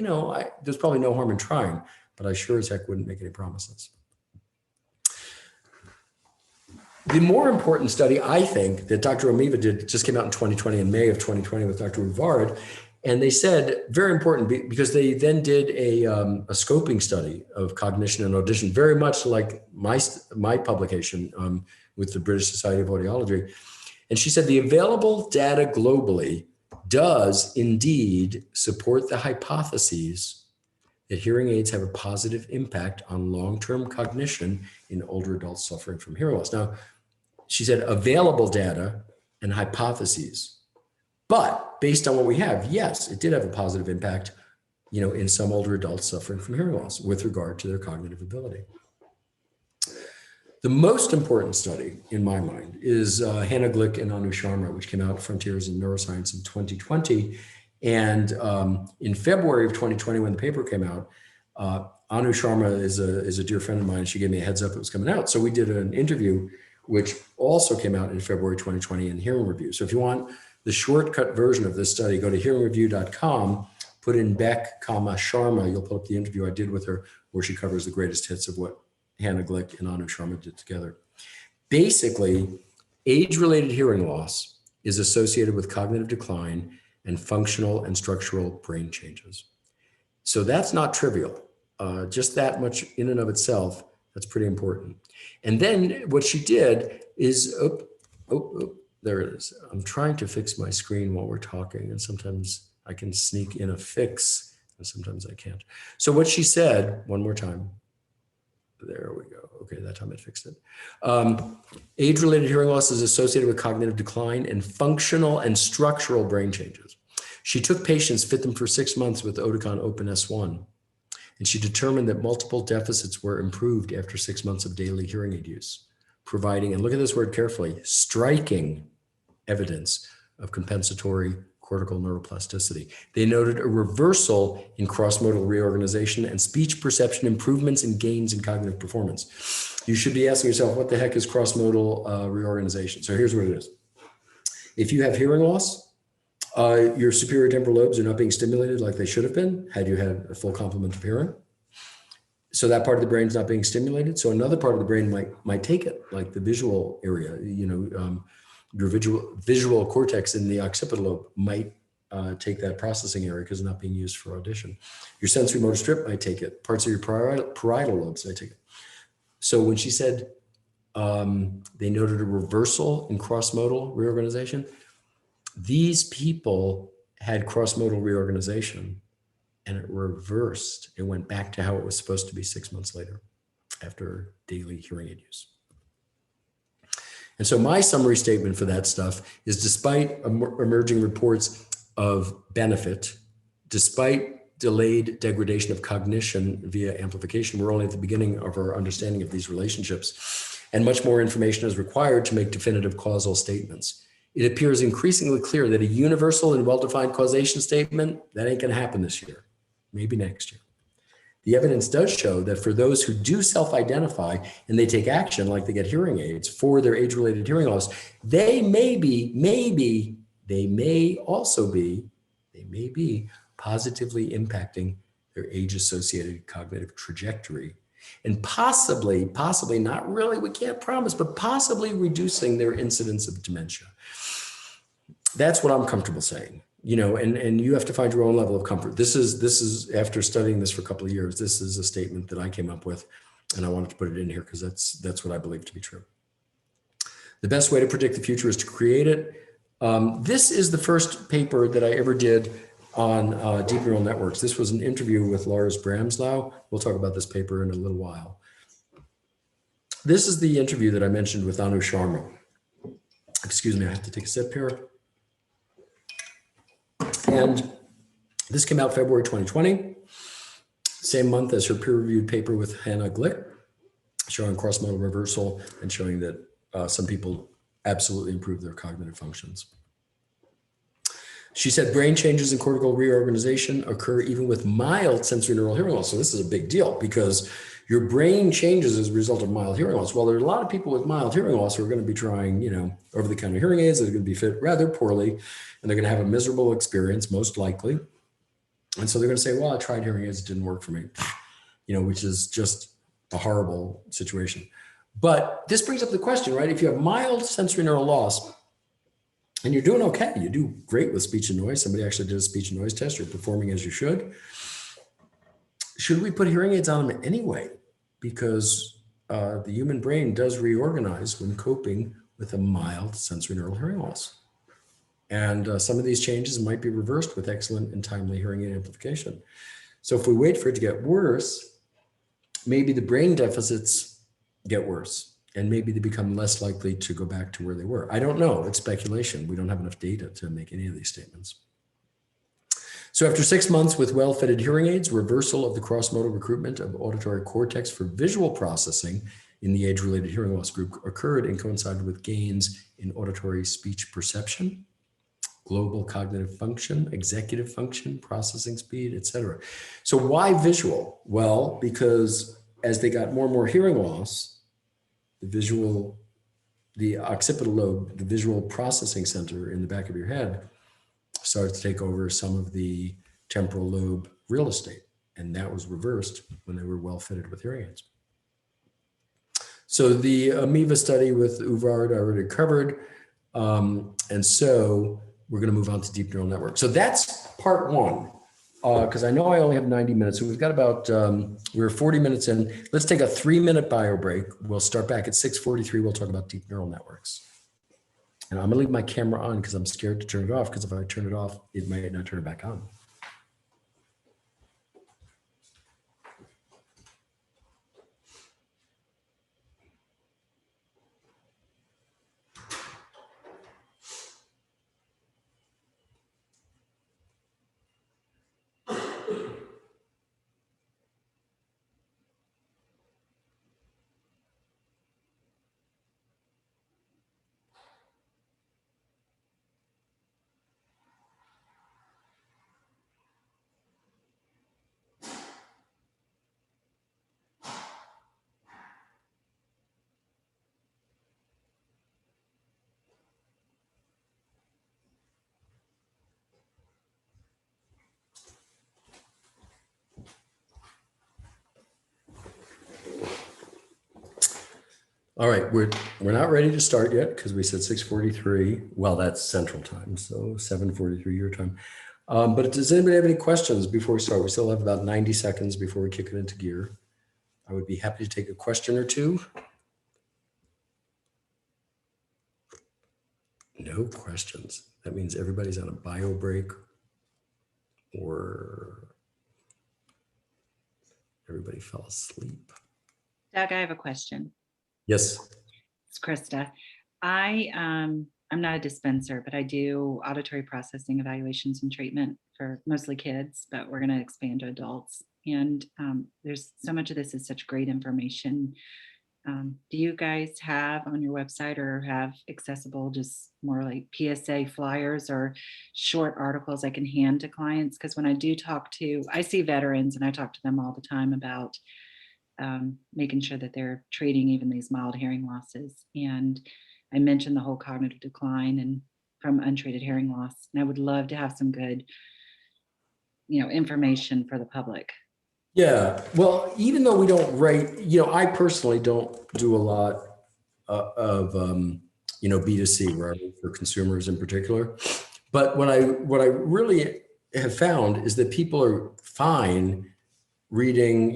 there's probably no harm in trying, but I sure as heck wouldn't make any promises. The more important study, I think, that Dr. Omiva did just came out in 2020, in May of 2020 with Dr. Uvard. And they said, very important, because they then did a scoping study of cognition and audition, very much like my publication with the British Society of Audiology. And she said, the available data globally does indeed support the hypotheses that hearing aids have a positive impact on long-term cognition in older adults suffering from hearing loss. Now, she said available data and hypotheses, but based on what we have, yes, it did have a positive impact, in some older adults suffering from hearing loss with regard to their cognitive ability. The most important study in my mind is Hannah Glick and Anu Sharma, which came out Frontiers in Neuroscience in 2020. And in February of 2020, when the paper came out, Anu Sharma is a dear friend of mine. She gave me a heads up it was coming out. So we did an interview, which also came out in February 2020 in Hearing Review. So if you want the shortcut version of this study, go to hearingreview.com, put in Beck, Sharma. You'll pull up the interview I did with her, where she covers the greatest hits of what Hannah Glick and Anu Sharma did together. Basically, age-related hearing loss is associated with cognitive decline and functional and structural brain changes. So that's not trivial. Just that much in and of itself, that's pretty important. And then what she did is, there it is. I'm trying to fix my screen while we're talking, and sometimes I can sneak in a fix, and sometimes I can't. So what she said, one more time. There we go. Okay, that time I fixed it. Age-related hearing loss is associated with cognitive decline and functional and structural brain changes. She took patients, fit them for 6 months with Oticon Open S1, and she determined that multiple deficits were improved after 6 months of daily hearing aid use, providing, and look at this word carefully, striking evidence of compensatory cortical neuroplasticity. They noted a reversal in cross-modal reorganization and speech perception improvements and gains in cognitive performance. You should be asking yourself, what the heck is cross-modal reorganization? So here's what it is. If you have hearing loss, your superior temporal lobes are not being stimulated like they should have been had you had a full complement of hearing. So that part of the brain is not being stimulated. So another part of the brain might take it, like the visual area, your visual cortex in the occipital lobe might take that processing area because it's not being used for audition. Your sensory motor strip might take it. Parts of your parietal lobes might take it. So when she said they noted a reversal in cross-modal reorganization, these people had cross-modal reorganization and it reversed. It went back to how it was supposed to be 6 months later after daily hearing aid use. And so my summary statement for that stuff is, despite emerging reports of benefit, despite delayed degradation of cognition via amplification, we're only at the beginning of our understanding of these relationships, and much more information is required to make definitive causal statements. It appears increasingly clear that a universal and well-defined causation statement, that ain't gonna happen this year, maybe next year. The evidence does show that for those who do self-identify and they take action, like they get hearing aids for their age-related hearing loss, they may be positively impacting their age-associated cognitive trajectory, and possibly, not really, we can't promise, but possibly reducing their incidence of dementia. That's what I'm comfortable saying. And you have to find your own level of comfort. This is after studying this for a couple of years, this is a statement that I came up with, and I wanted to put it in here because that's what I believe to be true. The best way to predict the future is to create it. This is the first paper that I ever did on deep neural networks. This was an interview with Lars Bramslau. We'll talk about this paper in a little while. This is the interview that I mentioned with Anu Sharma. Excuse me, I have to take a sip here. And this came out February 2020, same month as her peer-reviewed paper with Hannah Glick, showing cross-modal reversal and showing that some people absolutely improve their cognitive functions. She said brain changes and cortical reorganization occur even with mild sensory neural hearing loss. So this is a big deal because your brain changes as a result of mild hearing loss. Well, there are a lot of people with mild hearing loss who are going to be trying, over-the-counter hearing aids that are going to be fit rather poorly, and they're going to have a miserable experience, most likely. And so they're going to say, well, I tried hearing aids, it didn't work for me, which is just a horrible situation. But this brings up the question, right? If you have mild sensory neural loss and you're doing okay, you do great with speech and noise. Somebody actually did a speech and noise test. You're performing as you should. Should we put hearing aids on them anyway? Because the human brain does reorganize when coping with a mild sensory neural hearing loss. And some of these changes might be reversed with excellent and timely hearing aid amplification. So if we wait for it to get worse, maybe the brain deficits get worse and maybe they become less likely to go back to where they were. I don't know, it's speculation. We don't have enough data to make any of these statements. So after 6 months with well-fitted hearing aids, reversal of the cross-modal recruitment of auditory cortex for visual processing in the age-related hearing loss group occurred and coincided with gains in auditory speech perception, global cognitive function, executive function, processing speed, etc. So why visual? Well, because as they got more and more hearing loss, the occipital lobe, the visual processing center in the back of your head, started to take over some of the temporal lobe real estate. And that was reversed when they were well fitted with hearing aids. So the Amoeba study with Uvard I already covered. And so we're going to move on to deep neural network. So that's part one, because I know I only have 90 minutes. So we've got about, we're 40 minutes in. Let's take a 3-minute bio break. We'll start back at 6:43. We'll talk about deep neural networks. And I'm gonna leave my camera on because I'm scared to turn it off, because if I turn it off, it might not turn it back on. All right, we're not ready to start yet because we said 6:43. Well, that's Central Time, so 7:43 your time. But does anybody have any questions before we start? We still have about 90 seconds before we kick it into gear. I would be happy to take a question or two. No questions. That means everybody's on a bio break, or everybody fell asleep. Doug, I have a question. Yes. It's Krista. I'm not a dispenser, but I do auditory processing evaluations and treatment for mostly kids, but we're going to expand to adults. And there's so much of this is such great information. Do you guys have on your website or have accessible just more like PSA flyers or short articles I can hand to clients? Because when I do I see veterans and I talk to them all the time about making sure that they're treating even these mild hearing losses. And I mentioned the whole cognitive decline and from untreated hearing loss. And I would love to have some good, information for the public. Yeah, well, even though we don't write, I personally don't do a lot of, B2C, right, for consumers in particular. But what I really have found is that people are fine reading,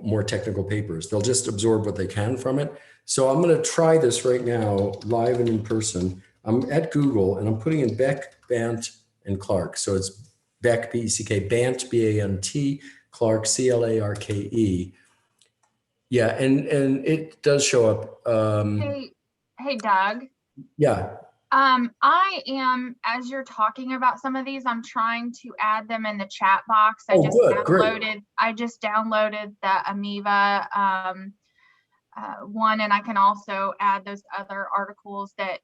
more technical papers. They'll just absorb what they can from it. So I'm going to try this right now, live and in person. I'm at Google and I'm putting in Beck, Bant, and Clark. So it's Beck, B-E-C-K, Bant, B-A-N-T, Clark, C-L-A-R-K-E. Yeah, and it does show up. Hey, Doug. Yeah. I am, as you're talking about some of these, I'm trying to add them in the chat box. I just downloaded the Amoeba one, and I can also add those other articles that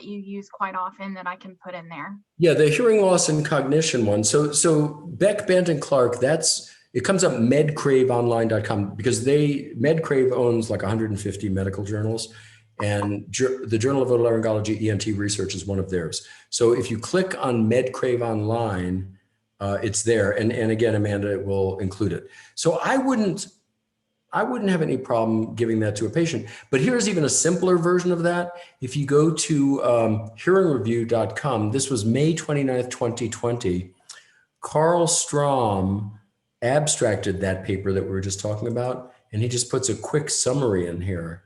you use quite often that I can put in there. Yeah, the hearing loss and cognition one. So Beck, Bant, and Clark, it comes up medcraveonline.com because Medcrave owns like 150 medical journals. And the Journal of Otolaryngology ENT Research is one of theirs. So if you click on Medcrave Online, it's there. And again, Amanda will include it. So I wouldn't have any problem giving that to a patient. But here's even a simpler version of that. If you go to hearingreview.com, this was May 29th, 2020, Carl Strom abstracted that paper that we were just talking about, and he just puts a quick summary in here.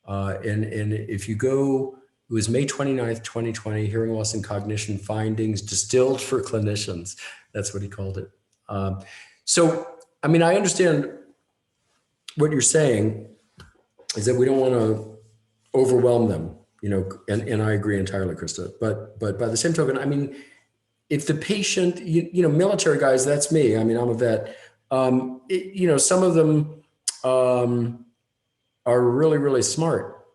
And if you go, it was May 29th, 2020, hearing loss and cognition findings distilled for clinicians. That's what he called it. So, I mean, I understand what you're saying is that we don't want to overwhelm them, and I agree entirely, Krista. But by the same token, I mean, if the patient, military guys, that's me. I mean, I'm a vet. Some of them are really, really smart.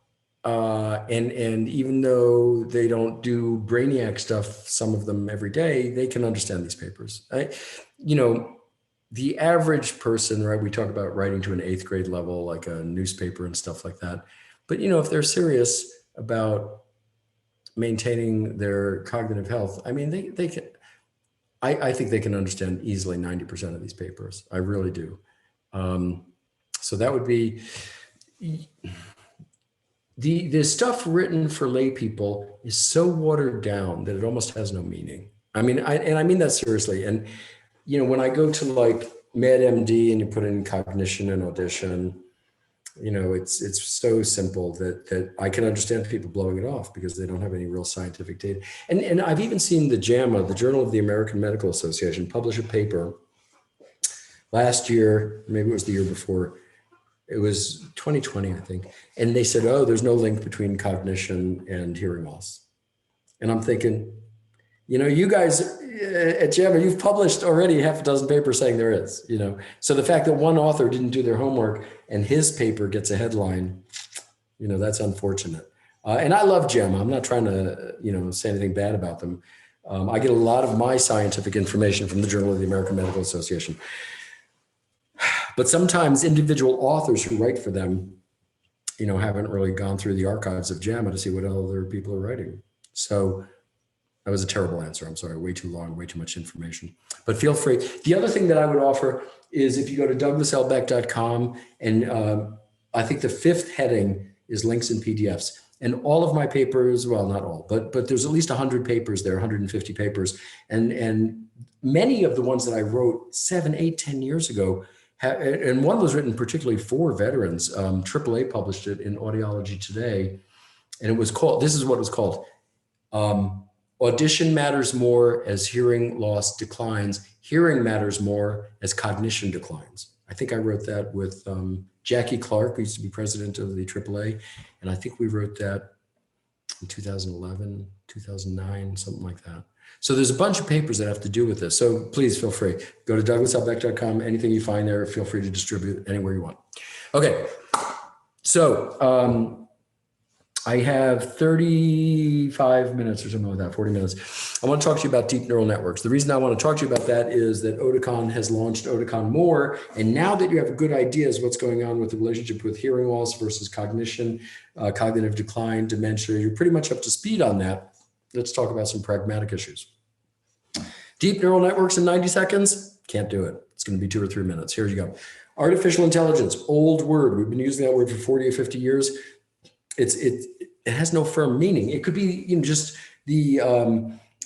And even though they don't do brainiac stuff, some of them every day, they can understand these papers. The average person, right? We talk about writing to an 8th grade level, like a newspaper and stuff like that. But, if they're serious about maintaining their cognitive health, I mean, they can, I think they can understand easily 90% of these papers. I really do. So that would be the stuff written for lay people is so watered down that it almost has no meaning. I mean, I mean that seriously. And, when I go to like MedMD and you put in cognition and audition, you know, it's so simple that I can understand people blowing it off because they don't have any real scientific data. And I've even seen the JAMA, the Journal of the American Medical Association, publish a paper last year, maybe it was the year before, it was 2020, I think. And they said, oh, there's no link between cognition and hearing loss. And I'm thinking, you know, you guys at JAMA, you've published already half a dozen papers saying there is, you know. So the fact that one author didn't do their homework and his paper gets a headline, you know, that's unfortunate. And I love JAMA. I'm not trying to, you know, say anything bad about them. I get a lot of my scientific information from the Journal of the American Medical Association. But sometimes individual authors who write for them, you know, haven't really gone through the archives of JAMA to see what other people are writing. So that was a terrible answer. I'm sorry, way too long, way too much information. But feel free. The other thing that I would offer is if you go to douglaslbeck.com, and I think the 5th heading is links and PDFs. And all of my papers, well, not all, but there's at least 100 papers there, 150 papers. And many of the ones that I wrote 7, 8, 10 years ago, and one was written particularly for veterans. AAA published it in Audiology Today. And it was called, this is what it was called. Audition matters more as hearing loss declines. Hearing matters more as cognition declines. I think I wrote that with Jackie Clark, who used to be president of the AAA. And I think we wrote that in 2011, 2009, something like that. So there's a bunch of papers that have to do with this. So please feel free. Go to douglaslbeck.com. Anything you find there, feel free to distribute anywhere you want. Okay. So I have 35 minutes or something like that, 40 minutes. I want to talk to you about deep neural networks. The reason I want to talk to you about that is that Oticon has launched Oticon More. And now that you have a good idea of what's going on with the relationship with hearing loss versus cognition, cognitive decline, dementia, you're pretty much up to speed on that. Let's talk about some pragmatic issues. Deep neural networks in 90 seconds? Can't do it. It's going to be 2 or 3 minutes. Here you go. Artificial intelligence, old word. We've been using that word for 40 or 50 years. It has no firm meaning. It could be, you know, just the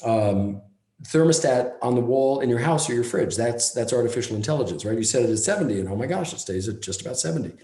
thermostat on the wall in your house or your fridge. That's artificial intelligence, right? You set it at 70 and oh my gosh, it stays at just about 70.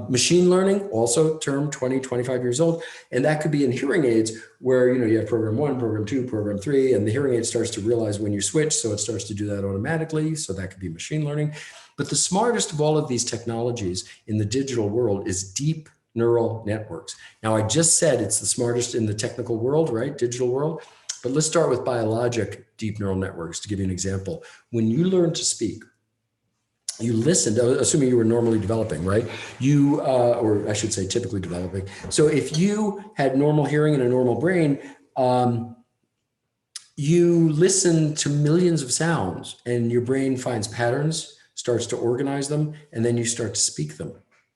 Machine learning, also term 20, 25 years old. And that could be in hearing aids where, you know, you have program 1, program 2, program 3, and the hearing aid starts to realize when you switch. So it starts to do that automatically. So that could be machine learning. But the smartest of all of these technologies in the digital world is deep neural networks. Now, I just said it's the smartest in the technical world, right? Digital world. But let's start with biologic deep neural networks to give you an example. When you learn to speak, you listened, assuming you were normally developing, right? You, or I should say typically developing. So if you had normal hearing and a normal brain, you listen to millions of sounds and your brain finds patterns, starts to organize them, and then you start to speak them.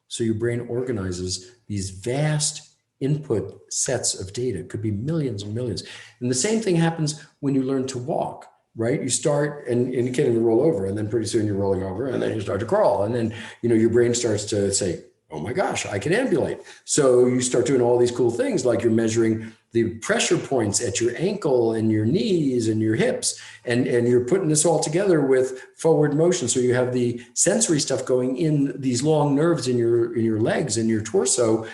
So your brain organizes these vast input sets of data. It could be millions and millions. And the same thing happens when you learn to walk. Right? You start and you can't even roll over, and then pretty soon you're rolling over, and then you start to crawl, and then, you know, your brain starts to say, oh my gosh, I can ambulate. So you start doing all these cool things, like you're measuring the pressure points at your ankle and your knees and your hips, and you're putting this all together with forward motion. So you have the sensory stuff going in these long nerves in your legs and your torso,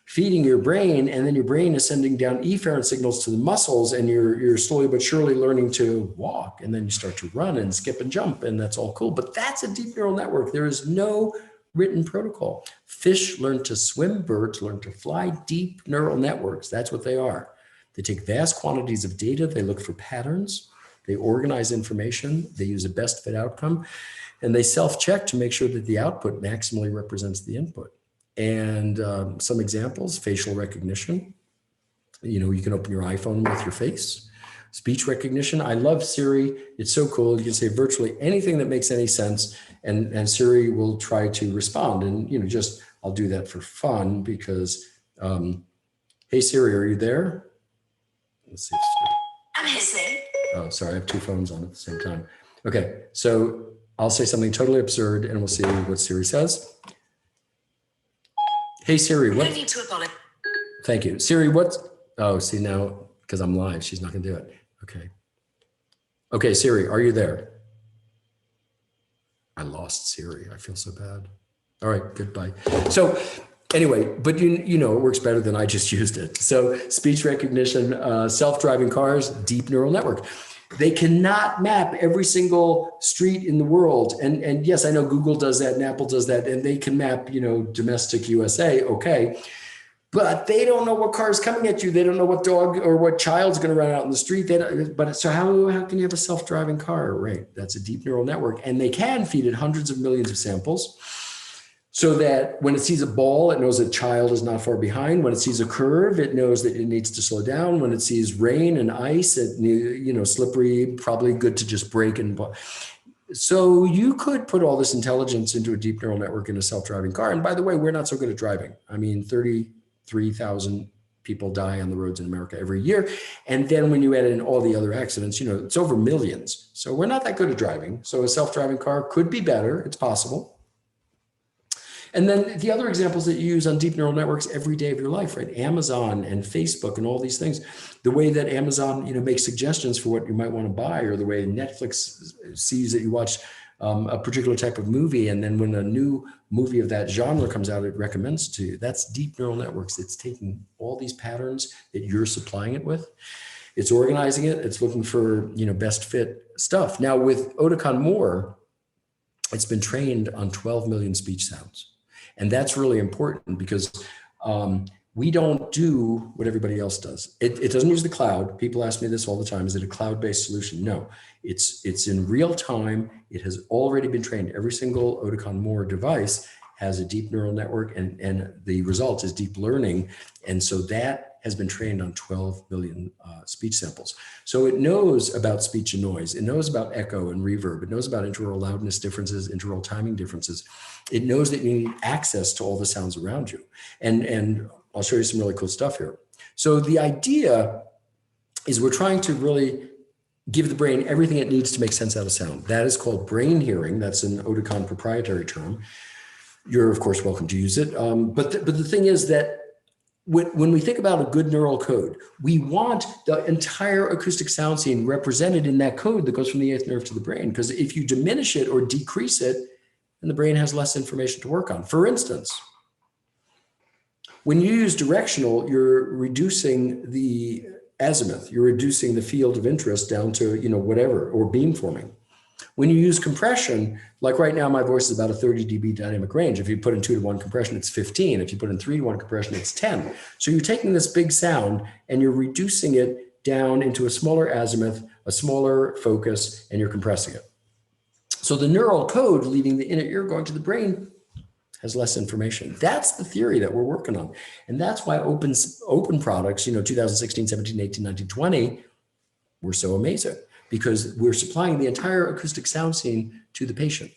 feeding your brain, and then your brain is sending down efferent signals to the muscles, and you're slowly but surely learning to walk, and then you start to run and skip and jump, and that's all cool. But that's a deep neural network. There is no written protocol. Fish learn to swim, birds learn to fly. Deep neural networks, that's what they are. They take vast quantities of data, they look for patterns, they organize information, they use a best fit outcome, and they self-check to make sure that the output maximally represents the input. And some examples: facial recognition. You know, you can open your iPhone with your face. Speech recognition. I love Siri. It's so cool. You can say virtually anything that makes any sense, and Siri will try to respond. And, you know, just, I'll do that for fun because, hey Siri, are you there? Let's see. I'm listening. Oh, sorry. I have 2 phones on at the same time. Okay. So I'll say something totally absurd and we'll see what Siri says. Hey Siri, what? No need to apologize. Thank you. Siri, what? Oh, see now, because I'm live, she's not gonna do it. Okay. Okay, Siri, are you there? I lost Siri. I feel so bad. All right, goodbye. So anyway, but you know, it works better than I just used it. So speech recognition, self-driving cars, deep neural network. They cannot map every single street in the world. And yes, I know Google does that and Apple does that, and they can map, you know, domestic USA. Okay. But they don't know what car is coming at you. They don't know what dog or what child's going to run out in the street. They don't, but so how can you have a self-driving car? Right. That's a deep neural network. And they can feed it hundreds of millions of samples, so that when it sees a ball, it knows a child is not far behind. When it sees a curve, it knows that it needs to slow down. When it sees rain and ice, you know, slippery, probably good to just brake. And so you could put all this intelligence into a deep neural network in a self-driving car. And by the way, we're not so good at driving. I mean, 33,000 people die on the roads in America every year. And then when you add in all the other accidents, you know, it's over millions. So we're not that good at driving. So a self-driving car could be better. It's possible. And then the other examples that you use on deep neural networks every day of your life, right? Amazon and Facebook and all these things. The way that Amazon, you know, makes suggestions for what you might want to buy, or the way Netflix sees that you watch a particular type of movie, and then when a new movie of that genre comes out, it recommends to you. That's deep neural networks. It's taking all these patterns that you're supplying it with. It's organizing it. It's looking for, you know, best fit stuff. Now with Oticon More, it's been trained on 12 million speech sounds. And that's really important because we don't do what everybody else does. It doesn't use the cloud. People ask me this all the time. Is it a cloud-based solution? No, it's in real time. It has already been trained. Every single Oticon More device has a deep neural network, and the result is deep learning. And so that has been trained on 12 million speech samples. So it knows about speech and noise. It knows about echo and reverb. It knows about interaural loudness differences, interaural timing differences. It knows that you need access to all the sounds around you. And I'll show you some really cool stuff here. So the idea is we're trying to really give the brain everything it needs to make sense out of sound. That is called brain hearing. That's an Oticon proprietary term. You're, of course, welcome to use it. But the thing is that when we think about a good neural code, we want the entire acoustic sound scene represented in that code that goes from the eighth nerve to the brain. Because if you diminish it or decrease it, then the brain has less information to work on. For instance, when you use directional, you're reducing the azimuth, you're reducing the field of interest down to, you know, whatever, or beamforming. When you use compression, like right now, my voice is about a 30 dB dynamic range. If you put in 2:1 compression, it's 15. If you put in 3:1 compression, it's 10. So you're taking this big sound and you're reducing it down into a smaller azimuth, a smaller focus, and you're compressing it. So the neural code leaving the inner ear going to the brain has less information. That's the theory that we're working on. And that's why open products, you know, 2016, 17, 18, 19, 20, were so amazing, because we're supplying the entire acoustic sound scene to the patient.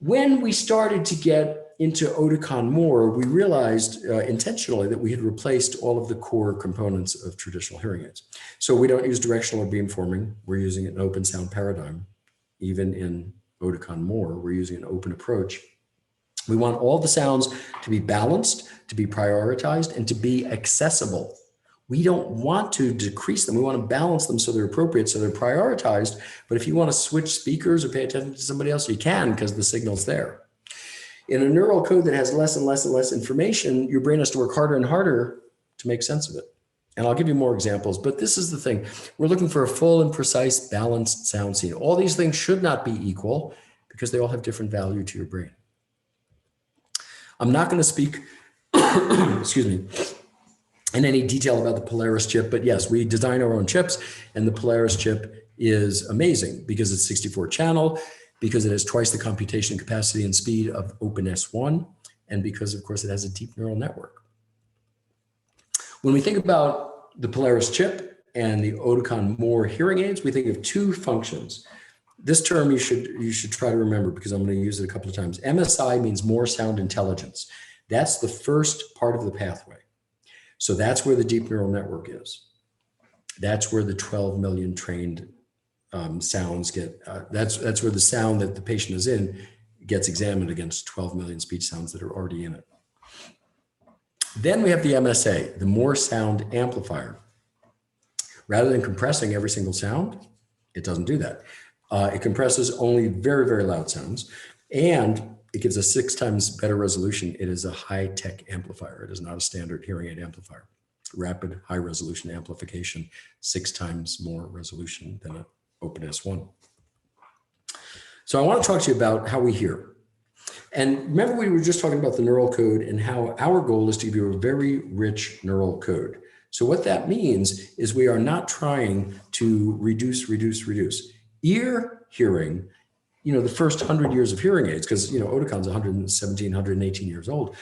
When we started to get into Oticon More, we realized intentionally that we had replaced all of the core components of traditional hearing aids. So we don't use directional or beamforming. We're using an open sound paradigm. Even in Oticon More, we're using an open approach. We want all the sounds to be balanced, to be prioritized, and to be accessible. We don't want to decrease them. We want to balance them so they're appropriate, so they're prioritized. But if you want to switch speakers or pay attention to somebody else, you can, because the signal's there. In a neural code that has less and less and less information, your brain has to work harder and harder to make sense of it. And I'll give you more examples, but this is the thing. We're looking for a full and precise, balanced sound scene. All these things should not be equal because they all have different value to your brain. I'm not going to speak, excuse me, in any detail about the Polaris chip, but yes, we design our own chips, and the Polaris chip is amazing because it's 64 channel, because it has twice the computation capacity and speed of OpenS1, and because, of course, it has a deep neural network. When we think about the Polaris chip and the Oticon More hearing aids, we think of two functions. This term you should try to remember, because I'm going to use it a couple of times. MSI means more sound intelligence. That's the first part of the pathway. So that's where the deep neural network is. That's where the 12 million trained sounds get, that's where the sound that the patient is in gets examined against 12 million speech sounds that are already in it. Then we have the MSA, the more sound amplifier. Rather than compressing every single sound, it doesn't do that. It compresses only very, very loud sounds, and It gives us 6 times better resolution. It is a high-tech amplifier. It is not a standard hearing aid amplifier. Rapid, high-resolution amplification, 6 times more resolution than an Open S1. So I want to talk to you about how we hear. And remember, we were just talking about the neural code and how our goal is to give you a very rich neural code. So what that means is we are not trying to reduce. Ear hearing, the first 100 years of hearing aids, because, Oticon's 117, 118 years old.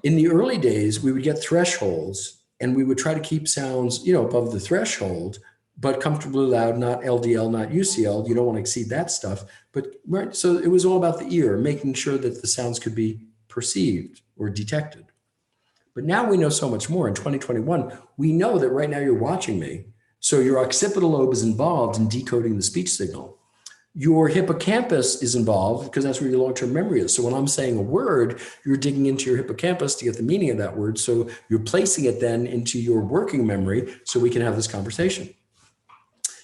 In the early days, we would get thresholds and we would try to keep sounds, above the threshold, but comfortably loud, not LDL, not UCL. You don't want to exceed that stuff. But right, so it was all about the ear, making sure that the sounds could be perceived or detected. But now we know so much more. In 2021, we know that right now you're watching me. So your occipital lobe is involved in decoding the speech signal. Your hippocampus is involved because that's where your long-term memory is. So when I'm saying a word, you're digging into your hippocampus to get the meaning of that word. So you're placing it then into your working memory so we can have this conversation.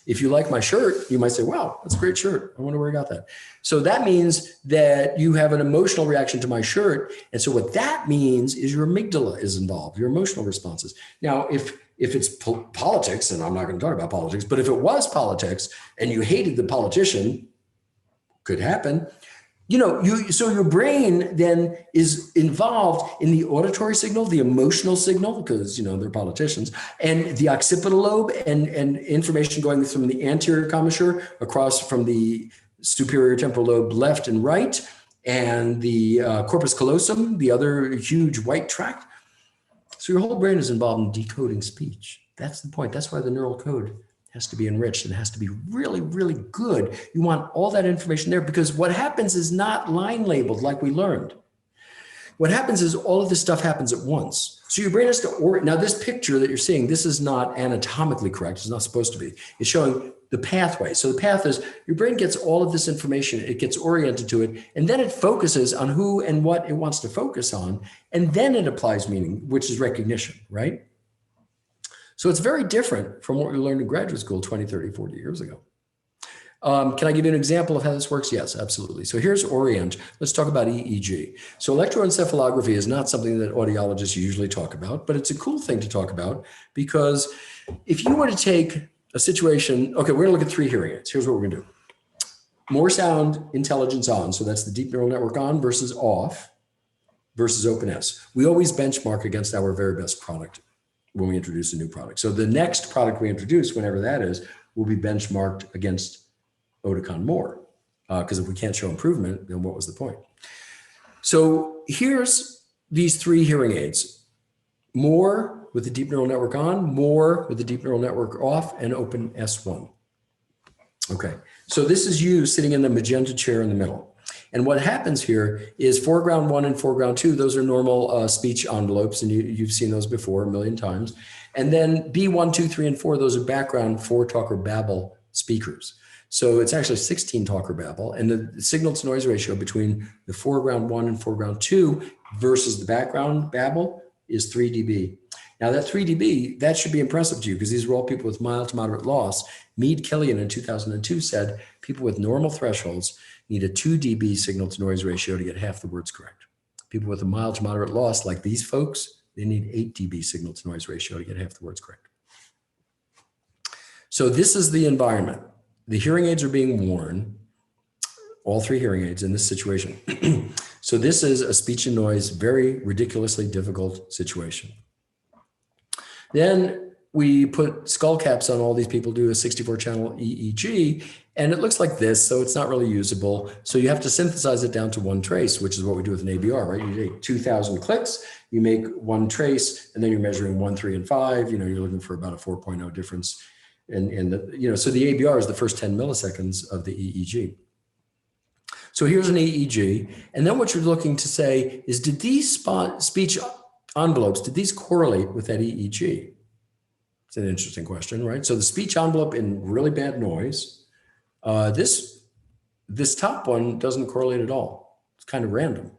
If you like my shirt, you might say, wow, that's a great shirt. I wonder where I got that. So that means that you have an emotional reaction to my shirt. And so what that means is your amygdala is involved, your emotional responses. Now, if it's politics, and I'm not going to talk about politics, but if it was politics and you hated the politician, could happen, so your brain then is involved in the auditory signal, the emotional signal, because, they're politicians, and the occipital lobe and information going from the anterior commissure across from the superior temporal lobe left and right, and the corpus callosum, the other huge white tract. So your whole brain is involved in decoding speech. That's the point. That's why the neural code has to be enriched and has to be really, really good. You want all that information there because what happens is not line labeled like we learned. What happens is all of this stuff happens at once. So your brain has to now this picture that you're seeing, this is not anatomically correct. It's not supposed to be. It's showing the pathway. So the path is your brain gets all of this information. It gets oriented to it. And then it focuses on who and what it wants to focus on. And then it applies meaning, which is recognition, right? So it's very different from what we learned in graduate school 20, 30, 40 years ago. Can I give you an example of how this works? Yes, absolutely. So here's Orient. Let's talk about EEG. So electroencephalography is not something that audiologists usually talk about, but it's a cool thing to talk about because if you were to take a situation, okay, we're gonna look at 3 hearing aids. Here's what we're gonna do. More sound intelligence on, so that's the deep neural network on versus off versus Open S. We always benchmark against our very best product when we introduce a new product. So the next product we introduce, whenever that is, will be benchmarked against Oticon More. Because if we can't show improvement, then what was the point? So here's these 3 hearing aids. More with the deep neural network on, more with the deep neural network off, and Open S1. Okay, so this is you sitting in the magenta chair in the middle. And what happens here is foreground 1 and foreground 2, those are normal speech envelopes, and you've seen those before a million times. And then B1, 2, 3, and 4, those are background 4 talk or babble speakers. So it's actually 16 talk or babble, and the signal to noise ratio between the foreground 1 and foreground 2 versus the background babble is 3 dB. Now that 3 dB, that should be impressive to you because these were all people with mild to moderate loss. Mead Killian in 2002 said people with normal thresholds need a 2 dB signal to noise ratio to get half the words correct. People with a mild to moderate loss, like these folks, they need 8 dB signal to noise ratio to get half the words correct. So this is the environment. The hearing aids are being worn, all 3 hearing aids in this situation. So this is a speech and noise, very ridiculously difficult situation. Then we put skull caps on all these people, do a 64 channel EEG, and it looks like this, so it's not really usable. So you have to synthesize it down to 1 trace, which is what we do with an ABR, right? You take 2,000 clicks, you make 1 trace, and then you're measuring 1, 3, and 5. You're looking for about a 4.0 difference. And so the ABR is the first 10 milliseconds of the EEG. So here's an EEG. And then what you're looking to say is, did these speech envelopes, did these correlate with that EEG? It's an interesting question, right? So the speech envelope in really bad noise, this top one doesn't correlate at all. It's kind of random.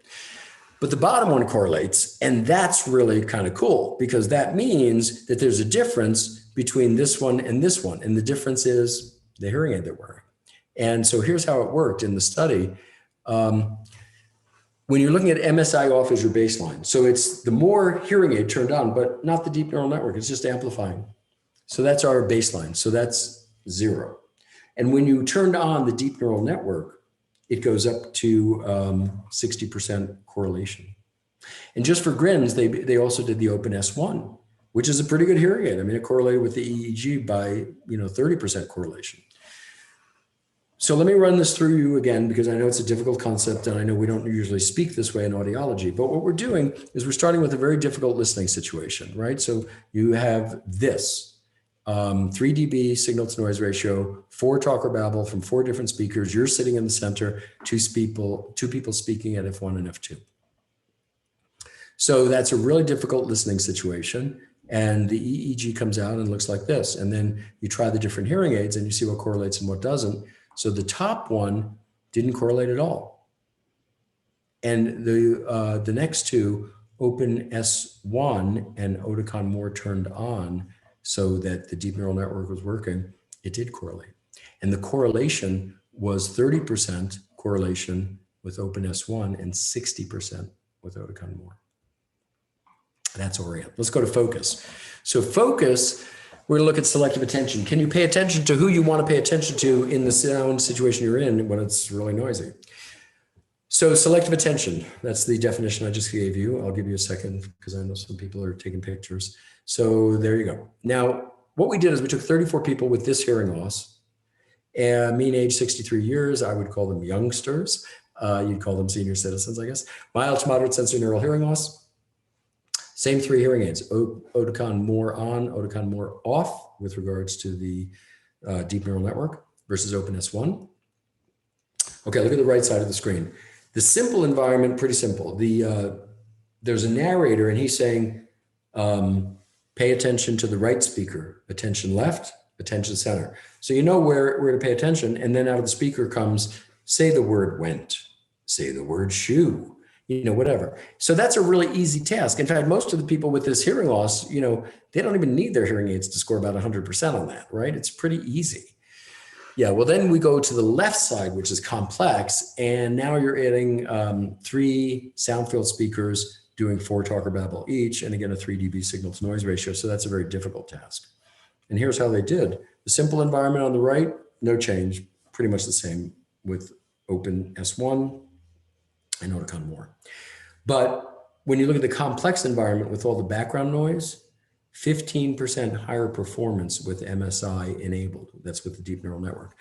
But the bottom one correlates, and that's really kind of cool because that means that there's a difference between this one, and the difference is the hearing aid they're wearing. And so here's how it worked in the study. when you're looking at MSI off as your baseline. So it's the more hearing aid turned on, but not the deep neural network. It's just amplifying. So that's our baseline. So that's 0. And when you turned on the deep neural network, it goes up to 60% correlation. And just for grins, they also did the Open S1, which is a pretty good hearing aid. I mean, it correlated with the EEG by 30% correlation. So let me run this through you again, because I know it's a difficult concept and I know we don't usually speak this way in audiology, but what we're doing is we're starting with a very difficult listening situation, right? So you have this 3 dB signal to noise ratio, 4 talk or babble from 4 different speakers. You're sitting in the center, two people speaking at F1 and F2. So that's a really difficult listening situation. And the EEG comes out and looks like this. And then you try the different hearing aids and you see what correlates and what doesn't. So the top one didn't correlate at all. And the next two, Open S1 and Oticon More turned on so that the deep neural network was working, it did correlate. And the correlation was 30% correlation with Open S1 and 60% with Oticon More. That's Orient. Let's go to focus. So focus, we're gonna look at selective attention. Can you pay attention to who you want to pay attention to in the sound situation you're in when it's really noisy? So selective attention, that's the definition I just gave you. I'll give you a second because I know some people are taking pictures. So there you go. Now, what we did is we took 34 people with this hearing loss, mean age 63 years. I would call them youngsters. You'd call them senior citizens, I guess. Mild to moderate sensory neural hearing loss. Same 3 hearing aids, Oticon More on, Oticon More off with regards to the deep neural network versus Open S1. Okay, look at the right side of the screen. The simple environment, pretty simple. There's a narrator and he's saying, pay attention to the right speaker, attention left, attention center. So you know where to pay attention. And then out of the speaker comes, say the word went, say the word shoe, whatever. So that's a really easy task. In fact, most of the people with this hearing loss, they don't even need their hearing aids to score about 100% on that, right? It's pretty easy. Yeah, well, then we go to the left side, which is complex. And now you're adding 3 sound-filled speakers doing 4 talk or babble each, and again, a 3 dB signal to noise ratio. So that's a very difficult task. And here's how they did. The simple environment on the right, no change, pretty much the same with Open S1 and Oticon More. But when you look at the complex environment with all the background noise, 15% higher performance with MSI enabled. That's with the deep neural network.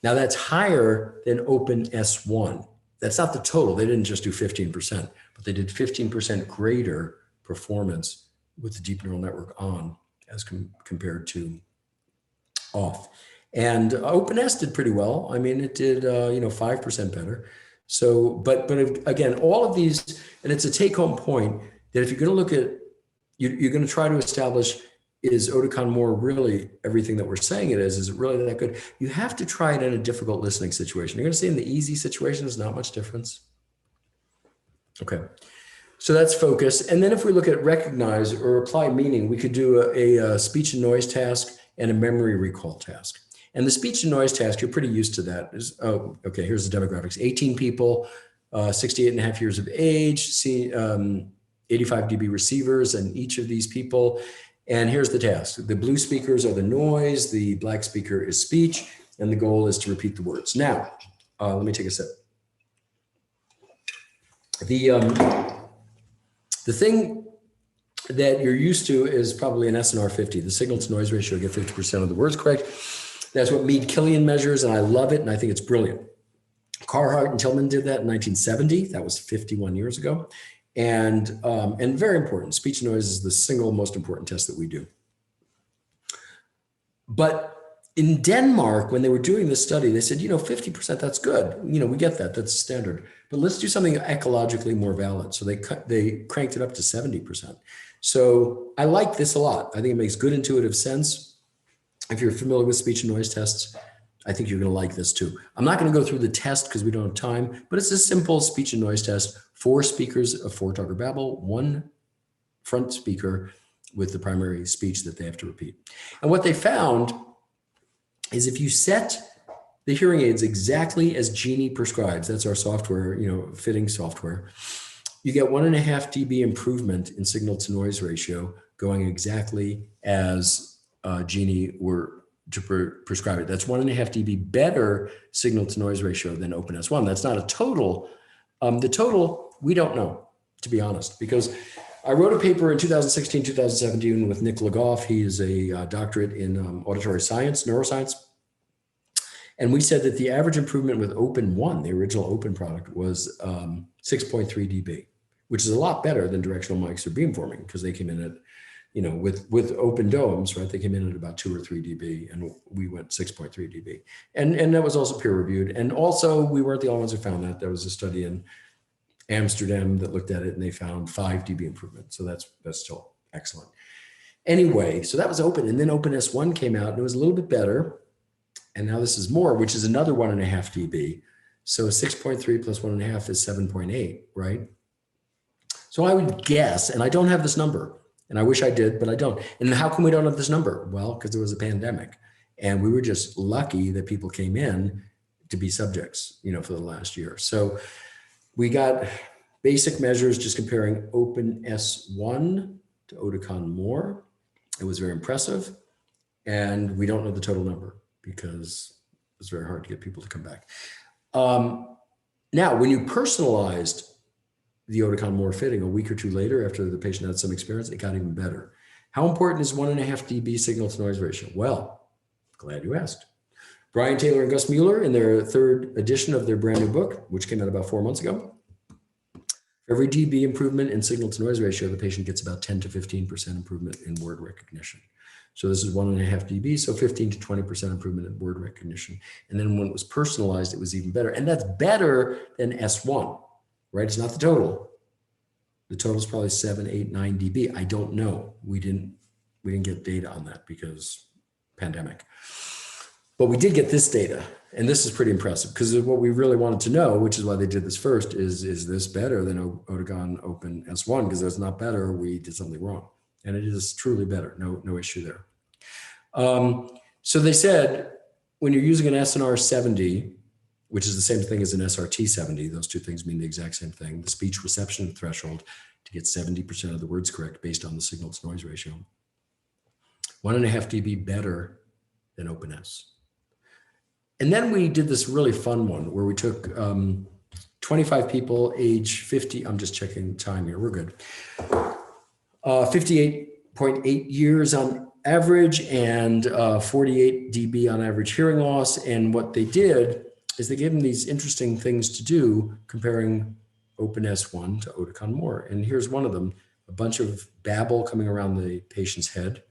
Now that's higher than Open S1. That's not the total. They didn't just do 15%, but they did 15% greater performance with the deep neural network on as compared to off. And Open S did pretty well. I mean, it did 5% better. So, but again, all of these, and it's a take-home point that if you're going to look at, you're going to try to establish, is Oticon More really everything that we're saying it is? Is it really that good? You have to try it in a difficult listening situation. You're going to say in the easy situation, there's not much difference. Okay, so that's focus. And then if we look at recognize or apply meaning, we could do a speech and noise task and a memory recall task. And the speech and noise task, you're pretty used to that. Okay, here's the demographics. 18 people, 68 and a half years of age, 85 dB receivers in each of these people. And here's the task. The blue speakers are the noise, the black speaker is speech, and the goal is to repeat the words. Now, let me take a sip. The thing that you're used to is probably an SNR 50, the signal to noise ratio, get 50% of the words correct. That's what Mead-Killian measures, and I love it, and I think it's brilliant. Carhart and Tillman did that in 1970. That was 51 years ago. And very important, speech and noise is the single most important test that we do. But in Denmark, when they were doing this study, they said, 50%, that's good. We get that, that's standard. But let's do something ecologically more valid. So they cranked it up to 70%. So I like this a lot. I think it makes good intuitive sense. If you're familiar with speech and noise tests, I think you're going to like this too. I'm not going to go through the test because we don't have time, but it's a simple speech and noise test. 4 speakers of 4 talk or babble, 1 front speaker with the primary speech that they have to repeat. And what they found is if you set the hearing aids exactly as Genie prescribes. That's our software, fitting software. You get 1.5 dB improvement in signal to noise ratio going exactly as Genie were to prescribe it. That's 1.5 dB better signal to noise ratio than Open S1. That's not a total. The total, we don't know, to be honest, because I wrote a paper in 2016, 2017 with Nick Legoff. He is a doctorate in auditory science, neuroscience. And we said that the average improvement with Open 1, the original Open product, was 6.3 dB, which is a lot better than directional mics or beamforming, because they came in at, with open domes, right? They came in at about 2 or 3 dB, and we went 6.3 dB. And that was also peer reviewed. And also, we weren't the only ones who found that. There was a study in Amsterdam that looked at it, and they found 5 dB improvement. So that's still excellent. Anyway, so that was Open. And then Open S1 came out, and it was a little bit better. And now this is more, which is another 1.5 dB. So 6.3 plus 1.5 is 7.8, right? So I would guess, and I don't have this number, and I wish I did, but I don't. And how come we don't have this number? Well, because there was a pandemic, and we were just lucky that people came in to be subjects, for the last year. So we got basic measures just comparing Open S1 to Oticon More. It was very impressive, and we don't know the total number, because it's very hard to get people to come back. Now, when you personalized the Oticon More fitting a week or two later after the patient had some experience, it got even better. How important is 1.5 dB signal to noise ratio? Well, glad you asked. Brian Taylor and Gus Mueller, in their 3rd edition of their brand new book, which came out about 4 months ago, for every dB improvement in signal to noise ratio, the patient gets about 10 to 15% improvement in word recognition. So this is 1.5 dB, so 15 to 20% improvement in word recognition. And then when it was personalized, it was even better. And that's better than S1, right? It's not the total. The total is probably 7, 8, 9 dB. I don't know. We didn't get data on that because pandemic. But we did get this data, and this is pretty impressive, because what we really wanted to know, which is why they did this first, is this better than Oticon Open S1? Because if it's not better, we did something wrong. And it is truly better, no issue there. So they said, when you're using an SNR 70, which is the same thing as an SRT 70, those two things mean the exact same thing, the speech reception threshold to get 70% of the words correct based on the signal to noise ratio, 1.5 dB better than Open S. And then we did this really fun one where we took 25 people age 50, I'm just checking time here, we're good. 58.8 years on average and 48 dB on average hearing loss. And what they did is they gave them these interesting things to do comparing Open S1 to Oticon More. And here's one of them, a bunch of babble coming around the patient's head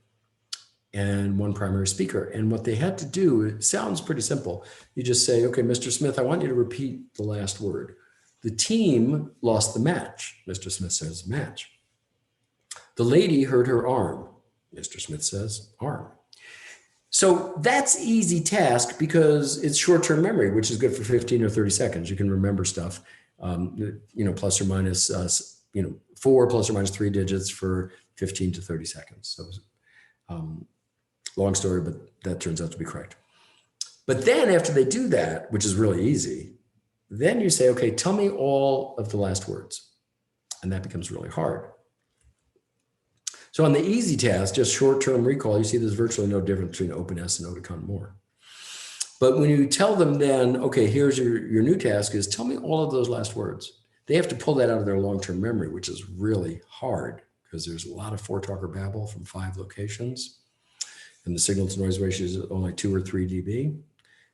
and one primary speaker. And what they had to do, it sounds pretty simple. You just say, okay, Mr. Smith, I want you to repeat the last word. The team lost the match. Mr. Smith says match. The lady hurt her arm. Mr. Smith says arm. So that's easy task because it's short-term memory, which is good for 15 or 30 seconds. You can remember stuff, plus or minus, 4 plus or minus 3 digits for 15 to 30 seconds. So long story, but that turns out to be correct. But then after they do that, which is really easy, then you say, okay, tell me all of the last words. And that becomes really hard. So on the easy task, just short-term recall, you see there's virtually no difference between Open S and Oticon More. But when you tell them then, okay, here's your new task is tell me all of those last words. They have to pull that out of their long-term memory, which is really hard because there's a lot of four-talker babble from 5 locations. And the signal to noise ratio is only 2 or 3 dB.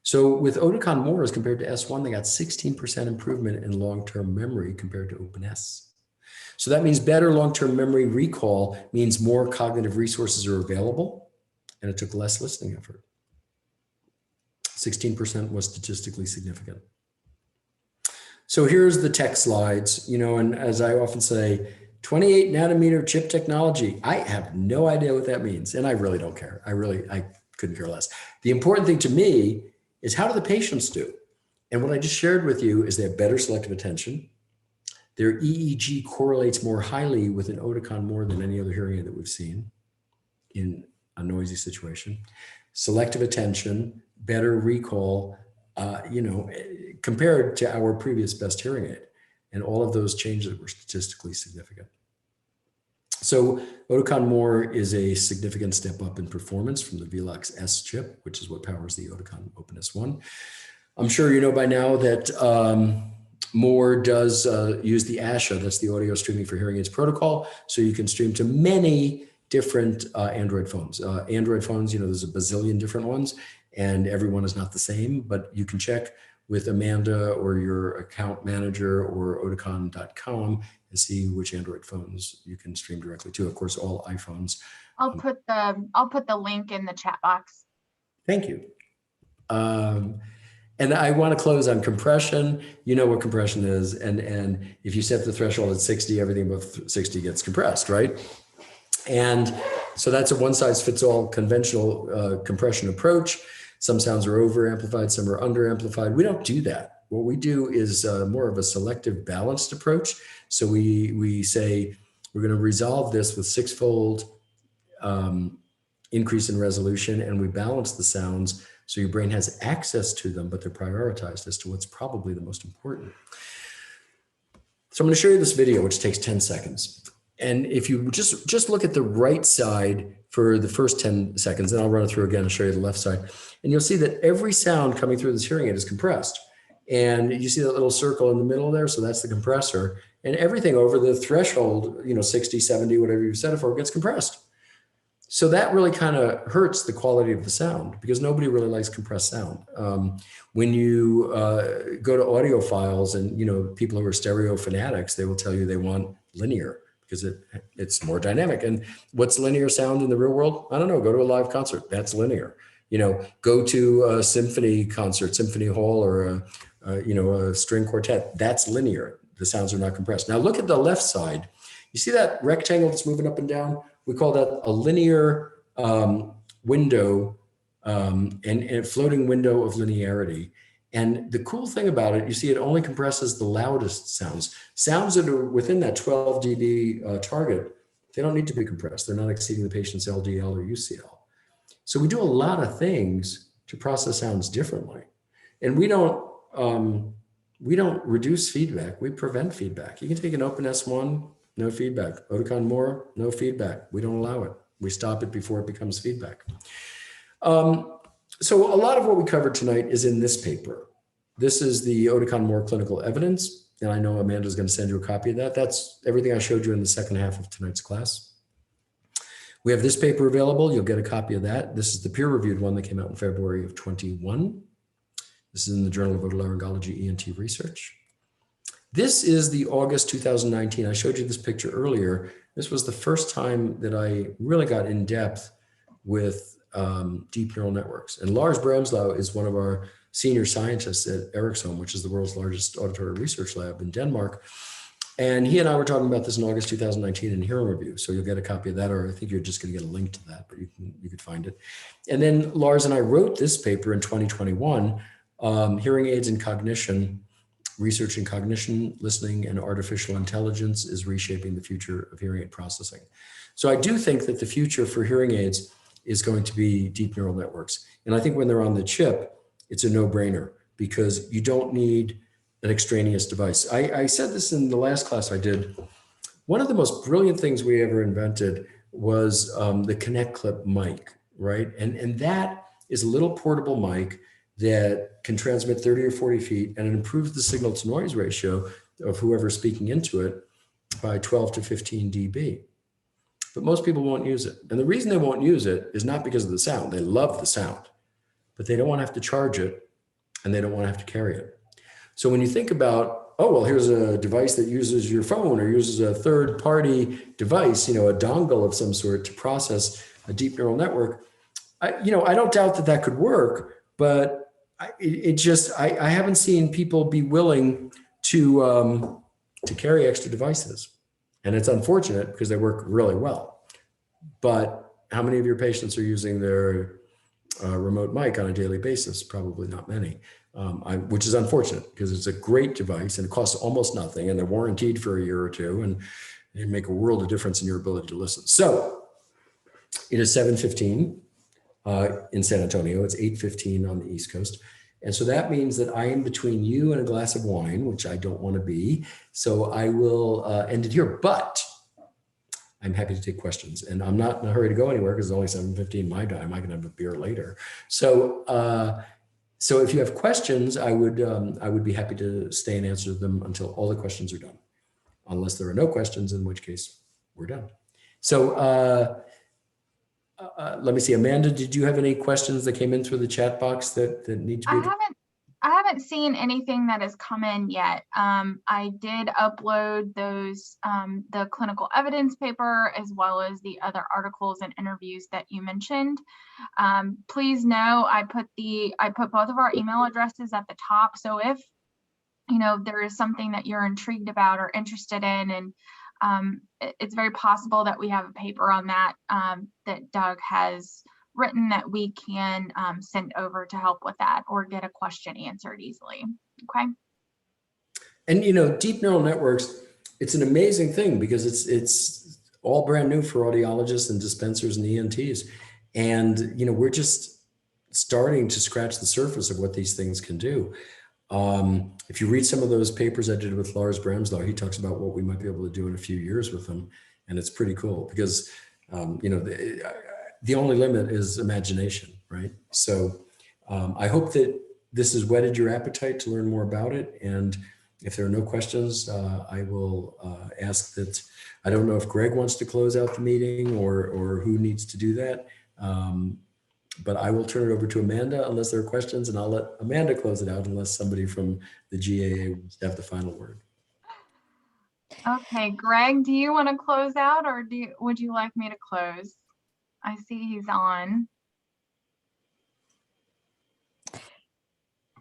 So with Oticon More as compared to S1, they got 16% improvement in long-term memory compared to Open S. So that means better long-term memory recall means more cognitive resources are available, and it took less listening effort. 16% was statistically significant. So here's the tech slides, and as I often say, 28 nanometer chip technology. I have no idea what that means, and I really don't care. I couldn't care less. The important thing to me is how do the patients do? And what I just shared with you is they have better selective attention. Their EEG correlates more highly with an Oticon More than any other hearing aid that we've seen in a noisy situation. Selective attention, better recall, compared to our previous best hearing aid. And all of those changes were statistically significant. So Oticon More is a significant step up in performance from the VLAX S chip, which is what powers the Oticon Opus 1. I'm sure you know by now that More does use the ASHA, that's the Audio Streaming for Hearing Aids protocol, so you can stream to many different Android phones. Android phones, there's a bazillion different ones, and every one is not the same, but you can check with Amanda or your account manager or oticon.com and see which Android phones you can stream directly to. Of course, all iPhones. I'll put the link in the chat box. Thank you. And I want to close on compression. You know what compression is. And if you set the threshold at 60, everything above 60 gets compressed, right? And so that's a one size fits all conventional compression approach. Some sounds are over amplified, some are under amplified. We don't do that. What we do is more of a selective balanced approach. So we say we're going to resolve this with 6-fold increase in resolution, and we balance the sounds so your brain has access to them, but they're prioritized as to what's probably the most important. So I'm going to show you this video, which takes 10 seconds. And if you just look at the right side for the first 10 seconds, then I'll run it through again and show you the left side. And you'll see that every sound coming through this hearing aid is compressed. And you see that little circle in the middle there, so that's the compressor. And everything over the threshold, 60, 70, whatever you set it for, gets compressed. So that really kind of hurts the quality of the sound because nobody really likes compressed sound. When you go to audiophiles and people who are stereo fanatics, they will tell you they want linear because it's more dynamic. And what's linear sound in the real world? I don't know. Go to a live concert. That's linear. Go to a symphony concert, symphony hall, or a string quartet. That's linear. The sounds are not compressed. Now look at the left side. You see that rectangle that's moving up and down? We call that a linear window and a floating window of linearity. And the cool thing about it, you see it only compresses the loudest sounds. Sounds that are within that 12 dB target, they don't need to be compressed. They're not exceeding the patient's LDL or UCL. So we do a lot of things to process sounds differently. And we don't reduce feedback, we prevent feedback. You can take an Open S1, no feedback. Oticon More, no feedback. We don't allow it. We stop it before it becomes feedback. So a lot of what we covered tonight is in this paper. This is the Oticon More clinical evidence. And I know Amanda's going to send you a copy of that. That's everything I showed you in the second half of tonight's class. We have this paper available. You'll get a copy of that. This is the peer-reviewed one that came out in February of 21. This is in the Journal of Otolaryngology ENT Research. This is the August 2019. I showed you this picture earlier. This was the first time that I really got in depth with deep neural networks. And Lars Bremslau is one of our senior scientists at Ericsson, which is the world's largest auditory research lab in Denmark. And he and I were talking about this in August 2019 in Hearing Review. So you'll get a copy of that, or I think you're just going to get a link to that, but you could find it. And then Lars and I wrote this paper in 2021, Hearing Aids in Cognition, Research in Cognition, Listening, and Artificial Intelligence is Reshaping the Future of Hearing Aid Processing. So I do think that the future for hearing aids is going to be deep neural networks. And I think when they're on the chip, it's a no-brainer because you don't need an extraneous device. I said this in the last class I did. One of the most brilliant things we ever invented was the Connect Clip mic, right? And that is a little portable mic that can transmit 30 or 40 feet, and it improves the signal to noise ratio of whoever's speaking into it by 12 to 15 dB. But most people won't use it. And the reason they won't use it is not because of the sound. They love the sound, but they don't want to have to charge it and they don't want to have to carry it. So when you think about, oh, well, here's a device that uses your phone or uses a third-party device, a dongle of some sort to process a deep neural network, I don't doubt that that could work, but I haven't seen people be willing to carry extra devices. And it's unfortunate because they work really well. But how many of your patients are using their remote mic on a daily basis? Probably not many, which is unfortunate because it's a great device and it costs almost nothing and they're warranted for a year or two and they make a world of difference in your ability to listen. So it is 7:15 in San Antonio. It's 8:15 on the East Coast. And so that means that I am between you and a glass of wine, which I don't want to be. So I will end it here, but I'm happy to take questions, and I'm not in a hurry to go anywhere because it's only 7:15 my time. I can have a beer later. So, so if you have questions, I would be happy to stay and answer them until all the questions are done, unless there are no questions, in which case we're done. So let me see, Amanda, did you have any questions that came in through the chat box that need to be addressed? I haven't seen anything that has come in yet. I did upload those, the clinical evidence paper, as well as the other articles and interviews that you mentioned. Please know I put both of our email addresses at the top. So if, you know, there is something that you're intrigued about or interested in, and it's very possible that we have a paper on that that Doug has written that we can send over to help with that, or get a question answered easily. Okay. And you know, deep neural networks, it's an amazing thing because it's all brand new for audiologists and dispensers and ENTs. And you know, we're just starting to scratch the surface of what these things can do. If you read some of those papers I did with Lars Bramslau, he talks about what we might be able to do in a few years with them. And it's pretty cool because, you know, the only limit is imagination, right? So I hope that this has whetted your appetite to learn more about it. And if there are no questions, I will ask that, I don't know if Greg wants to close out the meeting or who needs to do that. But I will turn it over to Amanda unless there are questions, and I'll let Amanda close it out unless somebody from the GAA wants to have the final word. Okay, Greg, do you want to close out, or would you like me to close? I see he's on.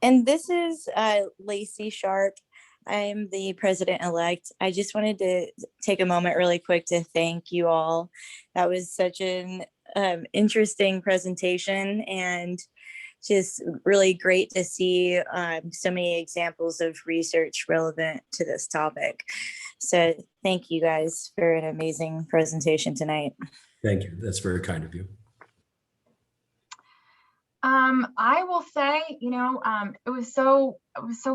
And this is Lacey Sharp. I'm the president-elect. I just wanted to take a moment really quick to thank you all. That was such an interesting presentation, and just really great to see so many examples of research relevant to this topic. So thank you guys for an amazing presentation tonight. Thank you. That's very kind of you. I will say, you know, it was so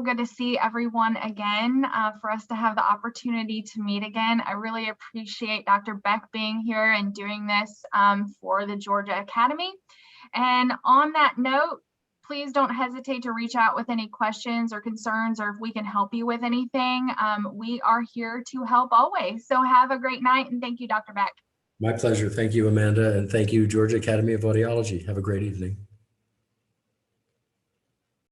good to see everyone again, for us to have the opportunity to meet again. I really appreciate Dr. Beck being here and doing this for the Georgia Academy. And on that note, please don't hesitate to reach out with any questions or concerns, or if we can help you with anything. We are here to help always. So have a great night, and thank you, Dr. Beck. My pleasure. Thank you, Amanda, and thank you, Georgia Academy of Audiology. Have a great evening.